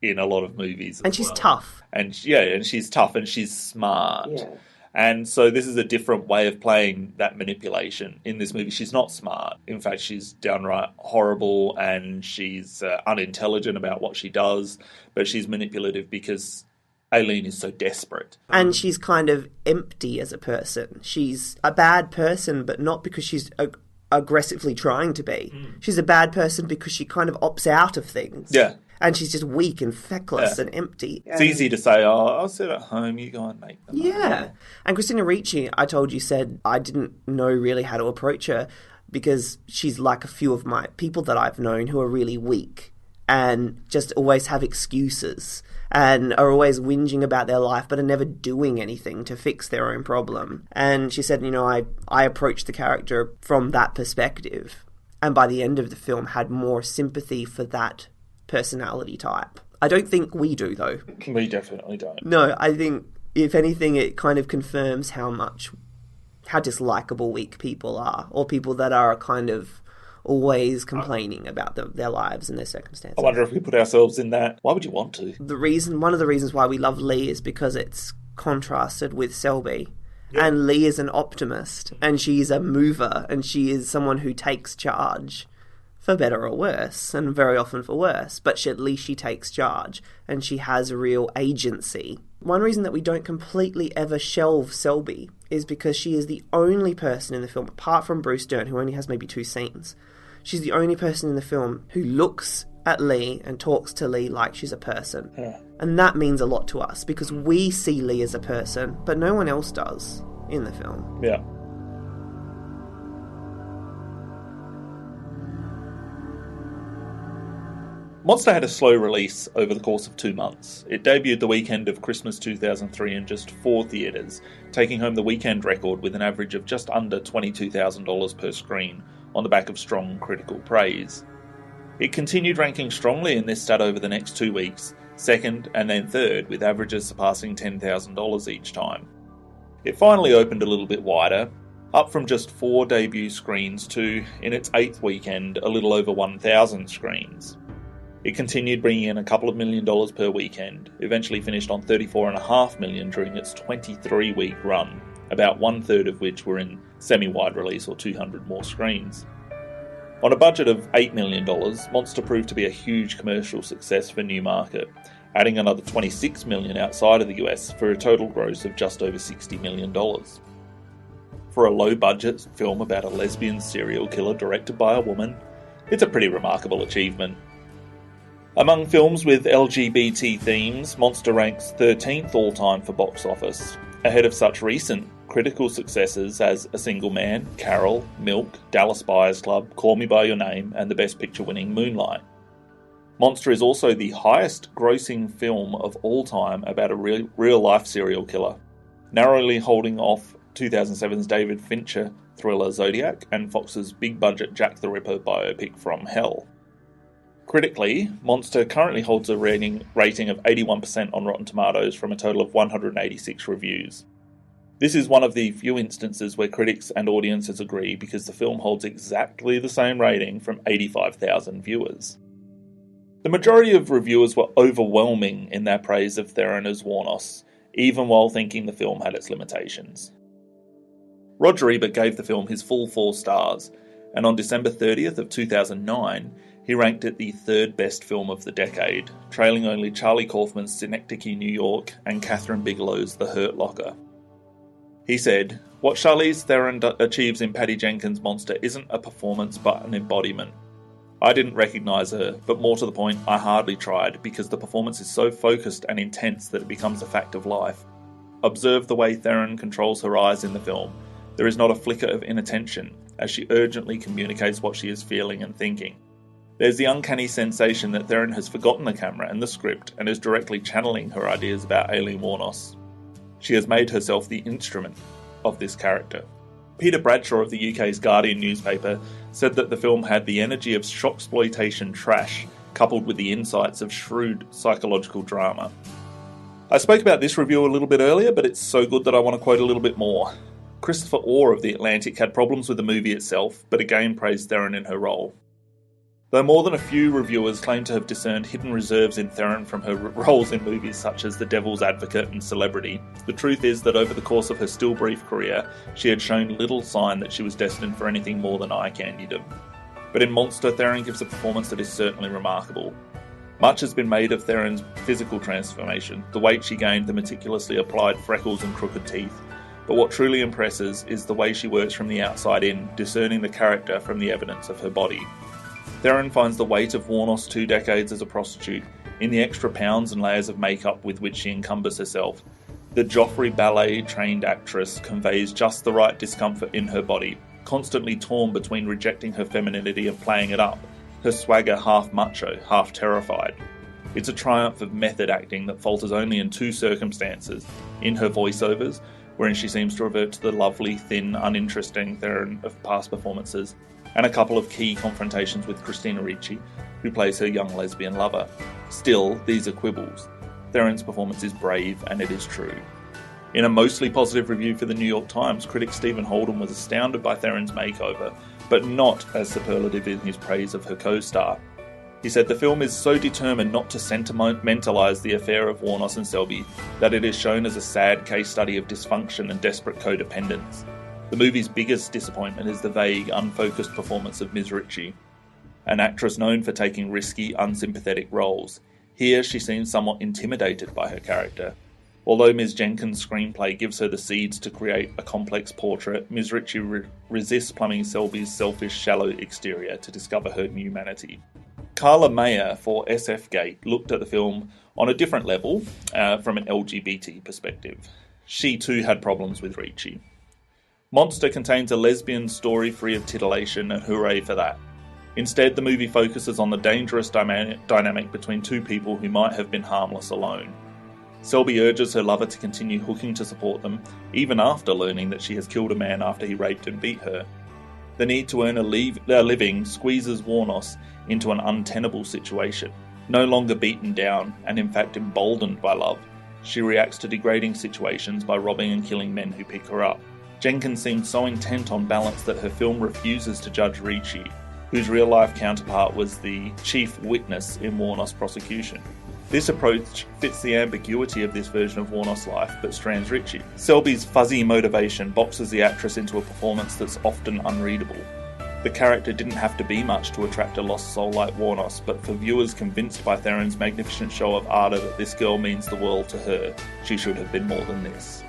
in a lot of movies. And she's tough. And she's tough and she's smart. Yeah. And so this is a different way of playing that manipulation. In this movie, she's not smart. In fact, she's downright horrible and she's unintelligent about what she does, but she's manipulative because Aileen is so desperate. And she's kind of empty as a person. She's a bad person, but not because she's aggressively trying to be. She's a bad person because she kind of opts out of things. Yeah. And she's just weak and feckless and empty. It's easy to say, I'll sit at home, you go and make them. Yeah. And Christina Ricci, I told you, said I didn't know really how to approach her because she's like a few of my people that I've known who are really weak and just always have excuses and are always whinging about their life but are never doing anything to fix their own problem. And she said, I approached the character from that perspective, and by the end of the film had more sympathy for that personality type. I don't think we do, though. We definitely don't. No, I think, if anything, it kind of confirms how dislikable weak people are, or people that are kind of always complaining about their lives and their circumstances. I wonder if we put ourselves in that. Why would you want to? One of the reasons why we love Lee is because it's contrasted with Selby. Yeah. And Lee is an optimist, and she's a mover, and she is someone who takes charge. For better or worse, and very often for worse, but at least she takes charge, and she has real agency. One reason that we don't completely ever shelve Selby is because she is the only person in the film, apart from Bruce Dern, who only has maybe 2 scenes, she's the only person in the film who looks at Lee and talks to Lee like she's a person. Yeah. And that means a lot to us, because we see Lee as a person, but no one else does in the film. Yeah. Monster had a slow release over the course of 2 months. It debuted the weekend of Christmas 2003 in just 4 theatres, taking home the weekend record with an average of just under $22,000 per screen, on the back of strong critical praise. It continued ranking strongly in this stat over the next 2 weeks, second and then third, with averages surpassing $10,000 each time. It finally opened a little bit wider, up from just 4 debut screens to, in its 8th weekend, a little over 1,000 screens. It continued bringing in a couple of $1 million per weekend, eventually finished on $34.5 million during its 23-week run, about 1/3 of which were in semi-wide release or 200 more screens. On a budget of $8 million, Monster proved to be a huge commercial success for Newmarket, adding another $26 million outside of the US for a total gross of just over $60 million. For a low-budget film about a lesbian serial killer directed by a woman, it's a pretty remarkable achievement. Among films with LGBT themes, Monster ranks 13th all-time for box office, ahead of such recent critical successes as A Single Man, Carol, Milk, Dallas Buyers Club, Call Me By Your Name, and the Best Picture-winning Moonlight. Monster is also the highest-grossing film of all time about a real-life serial killer, narrowly holding off 2007's David Fincher thriller Zodiac and Fox's big-budget Jack the Ripper biopic From Hell. Critically, Monster currently holds a rating of 81% on Rotten Tomatoes from a total of 186 reviews. This is one of the few instances where critics and audiences agree because the film holds exactly the same rating from 85,000 viewers. The majority of reviewers were overwhelming in their praise of Theron as Wuornos, even while thinking the film had its limitations. Roger Ebert gave the film his full 4 stars, and on December 30th of 2009, he ranked it the 3rd best film of the decade, trailing only Charlie Kaufman's Synecdoche, New York, and Catherine Bigelow's The Hurt Locker. He said, "What Charlize Theron achieves in Patty Jenkins' Monster isn't a performance but an embodiment. I didn't recognise her, but more to the point, I hardly tried, because the performance is so focused and intense that it becomes a fact of life. Observe the way Theron controls her eyes in the film. There is not a flicker of inattention, as she urgently communicates what she is feeling and thinking. There's the uncanny sensation that Theron has forgotten the camera and the script and is directly channeling her ideas about Aileen Wuornos. She has made herself the instrument of this character." Peter Bradshaw of the UK's Guardian newspaper said that the film had the energy of shocksploitation trash, coupled with the insights of shrewd psychological drama. I spoke about this review a little bit earlier, but it's so good that I want to quote a little bit more. Christopher Orr of The Atlantic had problems with the movie itself, but again praised Theron in her role. Though more than a few reviewers claim to have discerned hidden reserves in Theron from her roles in movies such as The Devil's Advocate and Celebrity, the truth is that over the course of her still brief career, she had shown little sign that she was destined for anything more than eye candydom. But in Monster, Theron gives a performance that is certainly remarkable. Much has been made of Theron's physical transformation, the weight she gained, the meticulously applied freckles and crooked teeth, but what truly impresses is the way she works from the outside in, discerning the character from the evidence of her body. Theron finds the weight of Wuornos' 2 decades as a prostitute in the extra pounds and layers of makeup with which she encumbers herself. The Joffrey ballet-trained actress conveys just the right discomfort in her body, constantly torn between rejecting her femininity and playing it up, her swagger half macho, half terrified. It's a triumph of method acting that falters only in 2 circumstances, in her voiceovers, wherein she seems to revert to the lovely, thin, uninteresting Theron of past performances, and a couple of key confrontations with Christina Ricci, who plays her young lesbian lover. Still, these are quibbles. Theron's performance is brave, and it is true. In a mostly positive review for the New York Times, critic Stephen Holden was astounded by Theron's makeover, but not as superlative in his praise of her co-star. He said the film is so determined not to sentimentalise the affair of Wuornos and Selby that it is shown as a sad case study of dysfunction and desperate codependence. The movie's biggest disappointment is the vague, unfocused performance of Ms. Ricci, an actress known for taking risky, unsympathetic roles. Here she seems somewhat intimidated by her character. Although Ms. Jenkins' screenplay gives her the seeds to create a complex portrait, Ms. Ricci resists plumbing Selby's selfish, shallow exterior to discover her humanity. Carla Mayer for SF Gate looked at the film on a different level from an LGBT perspective. She too had problems with Ricci. Monster contains a lesbian story free of titillation, and hooray for that. Instead, the movie focuses on the dangerous dynamic between 2 people who might have been harmless alone. Selby urges her lover to continue hooking to support them, even after learning that she has killed a man after he raped and beat her. The need to earn a living squeezes Wuornos into an untenable situation. No longer beaten down, and in fact emboldened by love, she reacts to degrading situations by robbing and killing men who pick her up. Jenkins seems so intent on balance that her film refuses to judge Ricci, whose real-life counterpart was the chief witness in Wuornos' prosecution. This approach fits the ambiguity of this version of Wuornos' life, but strands Ricci. Selby's fuzzy motivation boxes the actress into a performance that's often unreadable. The character didn't have to be much to attract a lost soul like Wuornos, but for viewers convinced by Theron's magnificent show of ardour that this girl means the world to her, she should have been more than this.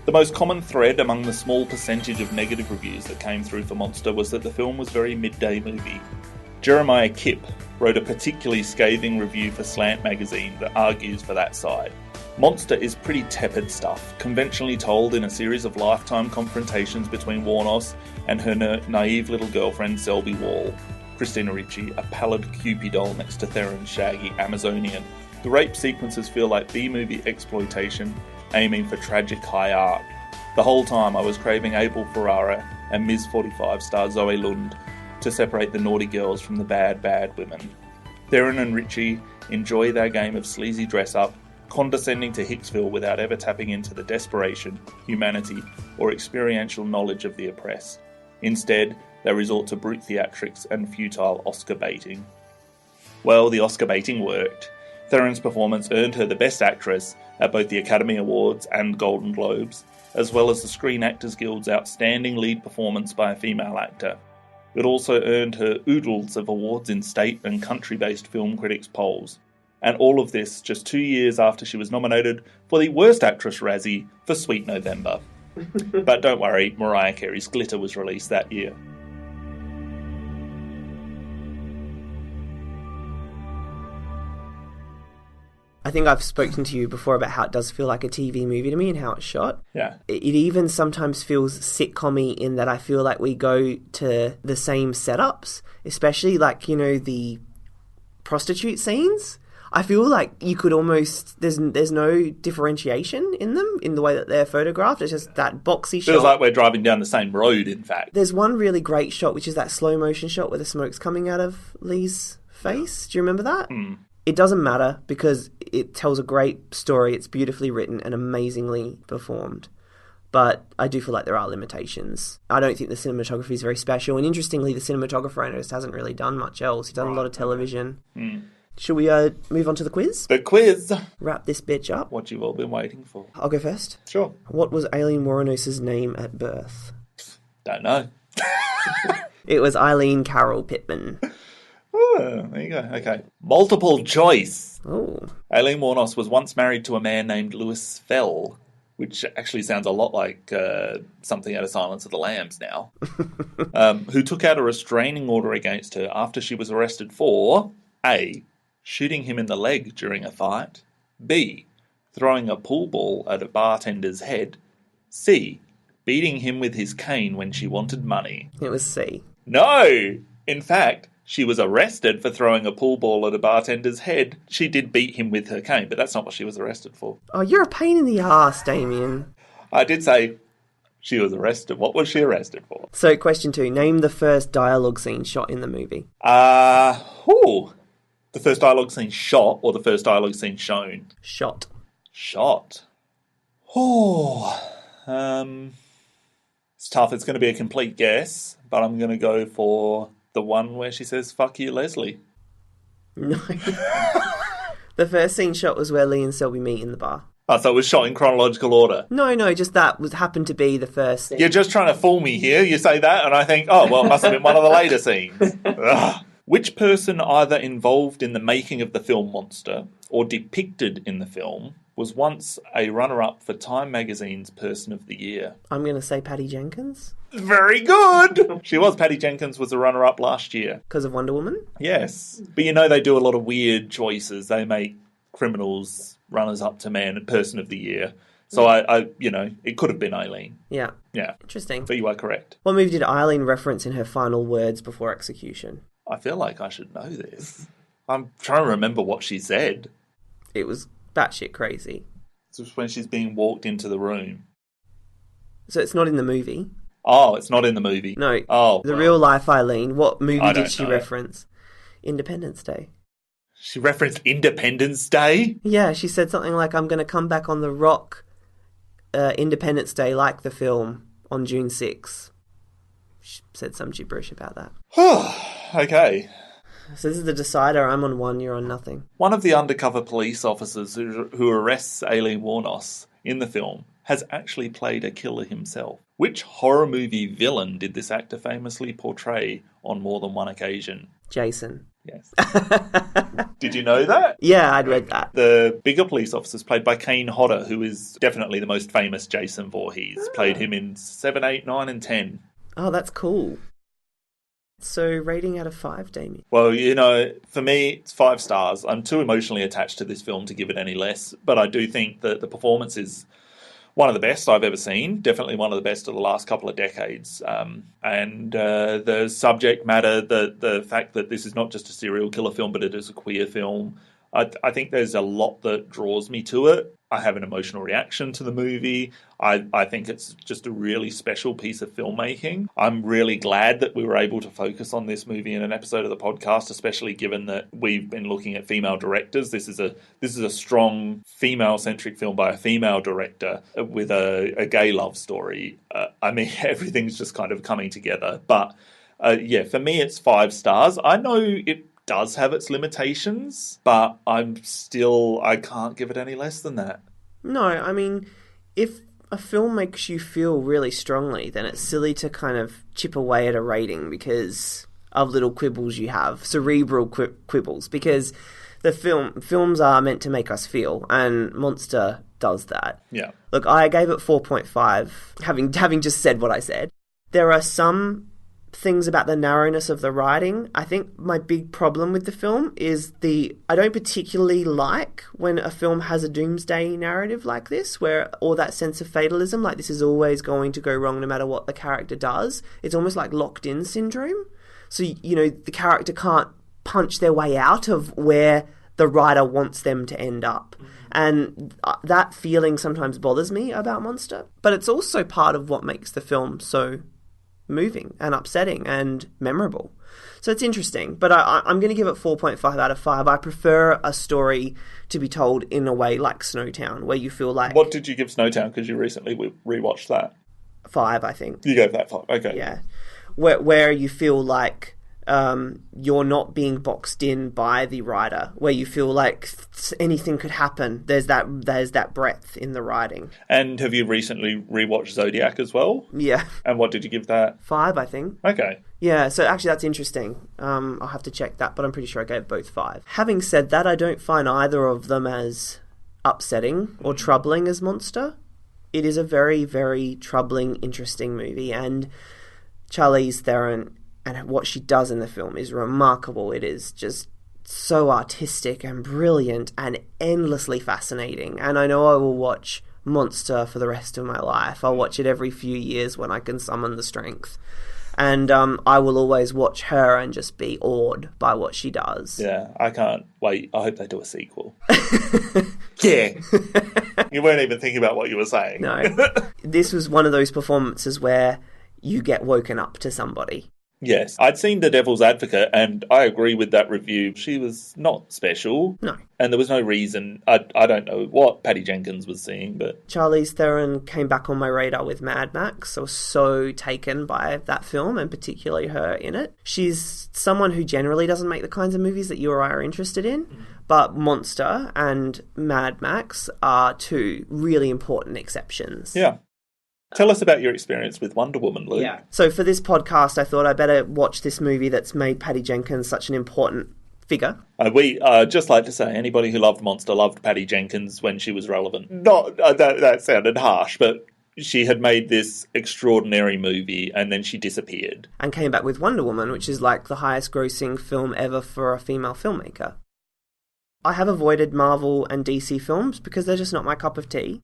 The most common thread among the small percentage of negative reviews that came through for Monster was that the film was very midday movie. Jeremiah Kipp wrote a particularly scathing review for Slant magazine that argues for that side. Monster is pretty tepid stuff, conventionally told in a series of lifetime confrontations between Wuornos and her naive little girlfriend Selby Wall, Christina Ricci, a pallid Cupid doll next to Theron's shaggy Amazonian. The rape sequences feel like B-movie exploitation, aiming for tragic high art. The whole time I was craving Abel Ferrara and Ms. 45 star Zoe Lund to separate the naughty girls from the bad women. Theron and Ricci enjoy their game of sleazy dress-up, condescending to Hicksville without ever tapping into the desperation, humanity, or experiential knowledge of the oppressed. Instead, they resort to brute theatrics and futile Oscar baiting. Well, the Oscar baiting worked. Theron's performance earned her the Best Actress at both the Academy Awards and Golden Globes, as well as the Screen Actors Guild's outstanding lead performance by a female actor. It also earned her oodles of awards in state and country-based film critics' polls. And all of this just 2 years after she was nominated for the Worst Actress Razzie for Sweet November. But don't worry, Mariah Carey's Glitter was released that year. I think I've spoken to you before about how it does feel like a TV movie to me and how it's shot. Yeah. It even sometimes feels sitcom-y in that I feel like we go to the same setups, especially like, you know, the prostitute scenes. I feel like you could almost... There's no differentiation in them, in the way that they're photographed. It's just that boxy shot. Feels like we're driving down the same road, in fact. There's one really great shot, which is that slow-motion shot where the smoke's coming out of Lee's face. Do you remember that? Mm. It doesn't matter because it tells a great story. It's beautifully written and amazingly performed. But I do feel like there are limitations. I don't think the cinematography is very special. And interestingly, the cinematographer, I noticed, hasn't really done much else. He's done a lot of television. Mm. Should we move on to the quiz? The quiz! Wrap this bitch up. What you've all been waiting for. I'll go first. Sure. What was Aileen Wuornos' name at birth? Don't know. It was Eileen Carol Pittman. Oh, there you go. Okay. Multiple choice. Oh. Aileen Wuornos was once married to a man named Louis Fell, which actually sounds a lot like something out of Silence of the Lambs now, who took out a restraining order against her after she was arrested for A, shooting him in the leg during a fight, B, throwing a pool ball at a bartender's head, C, beating him with his cane when she wanted money. It was C. No! In fact, she was arrested for throwing a pool ball at a bartender's head. She did beat him with her cane, but that's not what she was arrested for. Oh, you're a pain in the arse, Damien. I did say she was arrested. What was she arrested for? So, question 2. Name the first dialogue scene shot in the movie. The first dialogue scene shot or the first dialogue scene shown? Shot. Shot. It's tough. It's going to be a complete guess, but I'm going to go for the one where she says, "Fuck you, Leslie." No. The first scene shot was where Lee and Selby meet in the bar. Oh, so it was shot in chronological order? No, just that happened to be the first scene. You're just trying to fool me here. You say that, and I think, oh, well, it must have been one of the later scenes. Ugh. Which person either involved in the making of the film Monster or depicted in the film was once a runner-up for Time Magazine's Person of the Year? I'm going to say Patty Jenkins. Very good! She was. Patty Jenkins was a runner-up last year. Because of Wonder Woman? Yes. But you know they do a lot of weird choices. They make criminals runners-up to Person of the Year. So I it could have been Aileen. Yeah. Yeah. Interesting. But you are correct. What movie did Aileen reference in her final words before execution? I feel like I should know this. I'm trying to remember what she said. It was batshit crazy. It's just when she's being walked into the room. So it's not in the movie? Oh, it's not in the movie. No. Oh. The real life Aileen. What movie did she know. reference? Independence Day. She referenced Independence Day? Yeah, she said something like, I'm going to come back on the rock Independence Day like the film on June 6th. She said some gibberish about that. Okay. So this is the decider. I'm on 1, you're on nothing. One of the undercover police officers who arrests Aileen Wuornos in the film has actually played a killer himself. Which horror movie villain did this actor famously portray on more than one occasion? Jason. Yes. Did you know that? Yeah, I'd read that. The bigger police officer is played by Kane Hodder, who is definitely the most famous Jason Voorhees. Played him in 7, 8, 9 and 10. Oh, that's cool. So, rating out of 5, Damien? Well, for me, it's 5 stars. I'm too emotionally attached to this film to give it any less, but I do think that the performance is one of the best I've ever seen. Definitely one of the best of the last couple of decades. And the subject matter, the fact that this is not just a serial killer film, but it is a queer film, I think there's a lot that draws me to it. I have an emotional reaction to the movie. I think it's just a really special piece of filmmaking. I'm really glad that we were able to focus on this movie in an episode of the podcast, especially given that we've been looking at female directors. This is a strong female-centric film by a female director with a gay love story. Everything's just kind of coming together. But for me, it's 5 stars. I know it does have its limitations, but I can't give it any less than that. No, if a film makes you feel really strongly, then it's silly to kind of chip away at a rating because of little quibbles you have, cerebral quibbles, because the films are meant to make us feel, and Monster does that. Yeah. Look, I gave it 4.5, having just said what I said. There are some things about the narrowness of the writing. I think my big problem with the film is I don't particularly like when a film has a doomsday narrative like this, or that sense of fatalism, like this is always going to go wrong no matter what the character does. It's almost like locked-in syndrome. So, the character can't punch their way out of where the writer wants them to end up. And that feeling sometimes bothers me about Monster. But it's also part of what makes the film so moving and upsetting and memorable. So it's interesting, but I'm going to give it 4.5 out of 5. I prefer a story to be told in a way like Snowtown, where you feel like... What did you give Snowtown? Because you recently rewatched that. 5, I think. You gave that 5, okay. Yeah. Where you feel like you're not being boxed in by the writer, where you feel like anything could happen. There's that breadth in the writing. And have you recently rewatched Zodiac as well? Yeah. And what did you give that? 5, I think. Okay. Yeah, so actually that's interesting. I'll have to check that, but I'm pretty sure I gave both 5. Having said that, I don't find either of them as upsetting or troubling as Monster. It is a very, very troubling, interesting movie, and Charlize Theron and what she does in the film is remarkable. It is just so artistic and brilliant and endlessly fascinating. And I know I will watch Monster for the rest of my life. I'll watch it every few years when I can summon the strength. And I will always watch her and just be awed by what she does. Yeah, I can't wait. I hope they do a sequel. Yeah. You weren't even thinking about what you were saying. No. This was one of those performances where you get woken up to somebody. Yes. I'd seen The Devil's Advocate, and I agree with that review. She was not special. No. And there was no reason. I don't know what Patty Jenkins was seeing, but... Charlize Theron came back on my radar with Mad Max. I was so taken by that film, and particularly her in it. She's someone who generally doesn't make the kinds of movies that you or I are interested in, but Monster and Mad Max are two really important exceptions. Yeah. Tell us about your experience with Wonder Woman, Luke. Yeah. So for this podcast, I thought I better watch this movie that's made Patty Jenkins such an important figure. We just like to say, anybody who loved Monster loved Patty Jenkins when she was relevant. Not that sounded harsh, but she had made this extraordinary movie and then she disappeared. And came back with Wonder Woman, which is like the highest grossing film ever for a female filmmaker. I have avoided Marvel and DC films because they're just not my cup of tea.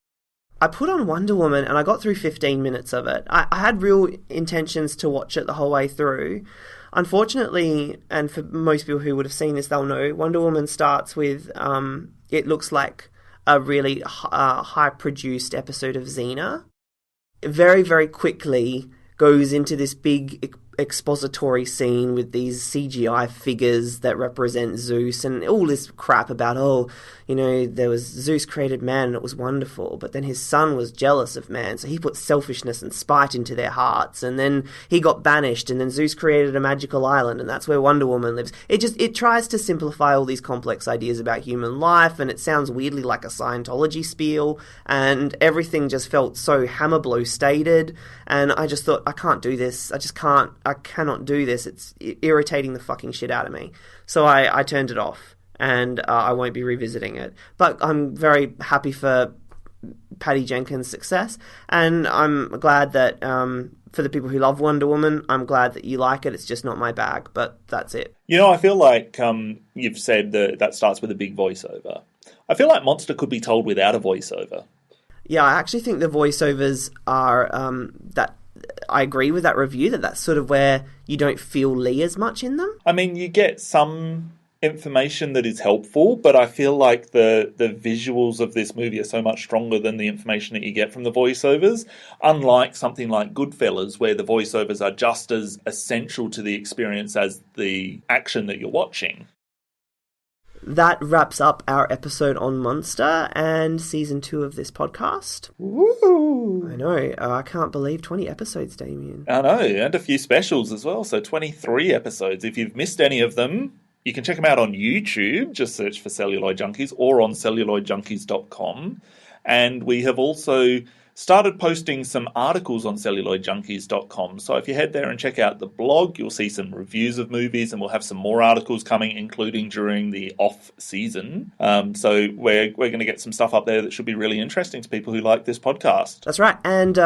I put on Wonder Woman and I got through 15 minutes of it. I had real intentions to watch it the whole way through. Unfortunately, and for most people who would have seen this, they'll know, Wonder Woman starts with, it looks like a really high-produced episode of Xena. Very, very quickly goes into this big expository scene with these CGI figures that represent Zeus and all this crap about, there was Zeus created man and it was wonderful, but then his son was jealous of man, so he put selfishness and spite into their hearts, and then he got banished, and then Zeus created a magical island, and that's where Wonder Woman lives. It tries to simplify all these complex ideas about human life, and it sounds weirdly like a Scientology spiel, and everything just felt so hammer blow stated, and I just thought, I can't do this. I cannot do this. It's irritating the fucking shit out of me. So I turned it off, and I won't be revisiting it. But I'm very happy for Patty Jenkins' success, and I'm glad that for the people who love Wonder Woman, I'm glad that you like it. It's just not my bag, but that's it. I feel like you've said that starts with a big voiceover. I feel like Monster could be told without a voiceover. Yeah, I actually think the voiceovers are that... I agree with that review, that's sort of where you don't feel Lee as much in them. I mean, you get some information that is helpful, but I feel like the visuals of this movie are so much stronger than the information that you get from the voiceovers, unlike something like Goodfellas, where the voiceovers are just as essential to the experience as the action that you're watching. That wraps up our episode on Monster and season 2 of this podcast. Woo! I know. I can't believe 20 episodes, Damien. I know, and a few specials as well. So 23 episodes. If you've missed any of them, you can check them out on YouTube. Just search for Celluloid Junkies, or on celluloidjunkies.com. And we have also started posting some articles on celluloidjunkies.com. So if you head there and check out the blog, you'll see some reviews of movies, and we'll have some more articles coming, including during the off season. So we're going to get some stuff up there that should be really interesting to people who like this podcast. That's right. And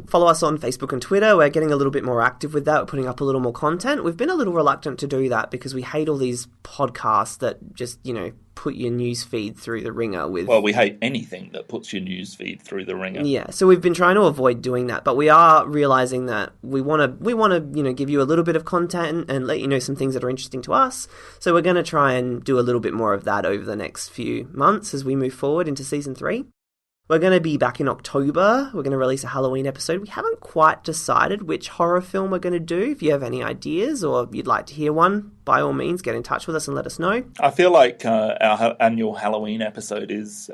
follow us on Facebook and Twitter. We're getting a little bit more active with that. We're putting up a little more content. We've been a little reluctant to do that because we hate all these podcasts that just, put your news feed through the ringer with... Well, we hate anything that puts your news feed through the ringer. Yeah, so we've been trying to avoid doing that, but we are realizing that we want to give you a little bit of content and let you know some things that are interesting to us. So we're going to try and do a little bit more of that over the next few months as we move forward into season 3. We're going to be back in October. We're going to release a Halloween episode. We haven't quite decided which horror film we're going to do. If you have any ideas or you'd like to hear one, by all means, get in touch with us and let us know. I feel like our annual Halloween episode is...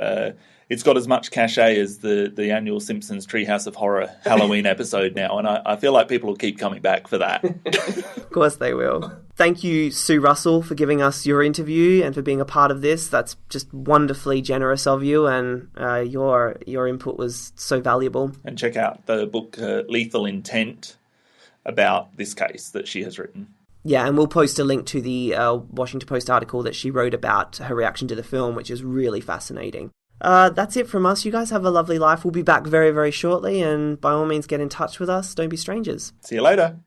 it's got as much cachet as the annual Simpsons Treehouse of Horror Halloween episode now, and I feel like people will keep coming back for that. Of course they will. Thank you, Sue Russell, for giving us your interview and for being a part of this. That's just wonderfully generous of you, and your input was so valuable. And check out the book Lethal Intent about this case that she has written. Yeah, and we'll post a link to the Washington Post article that she wrote about her reaction to the film, which is really fascinating. That's it from us. You guys have a lovely life. We'll be back very, very shortly, and by all means get in touch with us. Don't be strangers. See you later.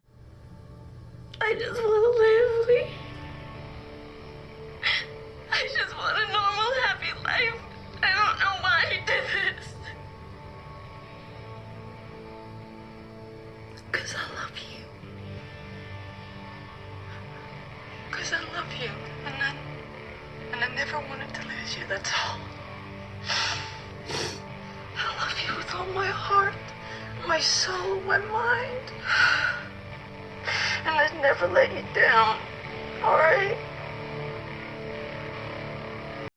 I just want to live, Lee. I just want a normal, happy life. I don't know why he did this. Because I love you. Because I love you. And I never wanted to lose you, that's all. I love you with all my heart, my soul, my mind. And I'd never let you down, alright?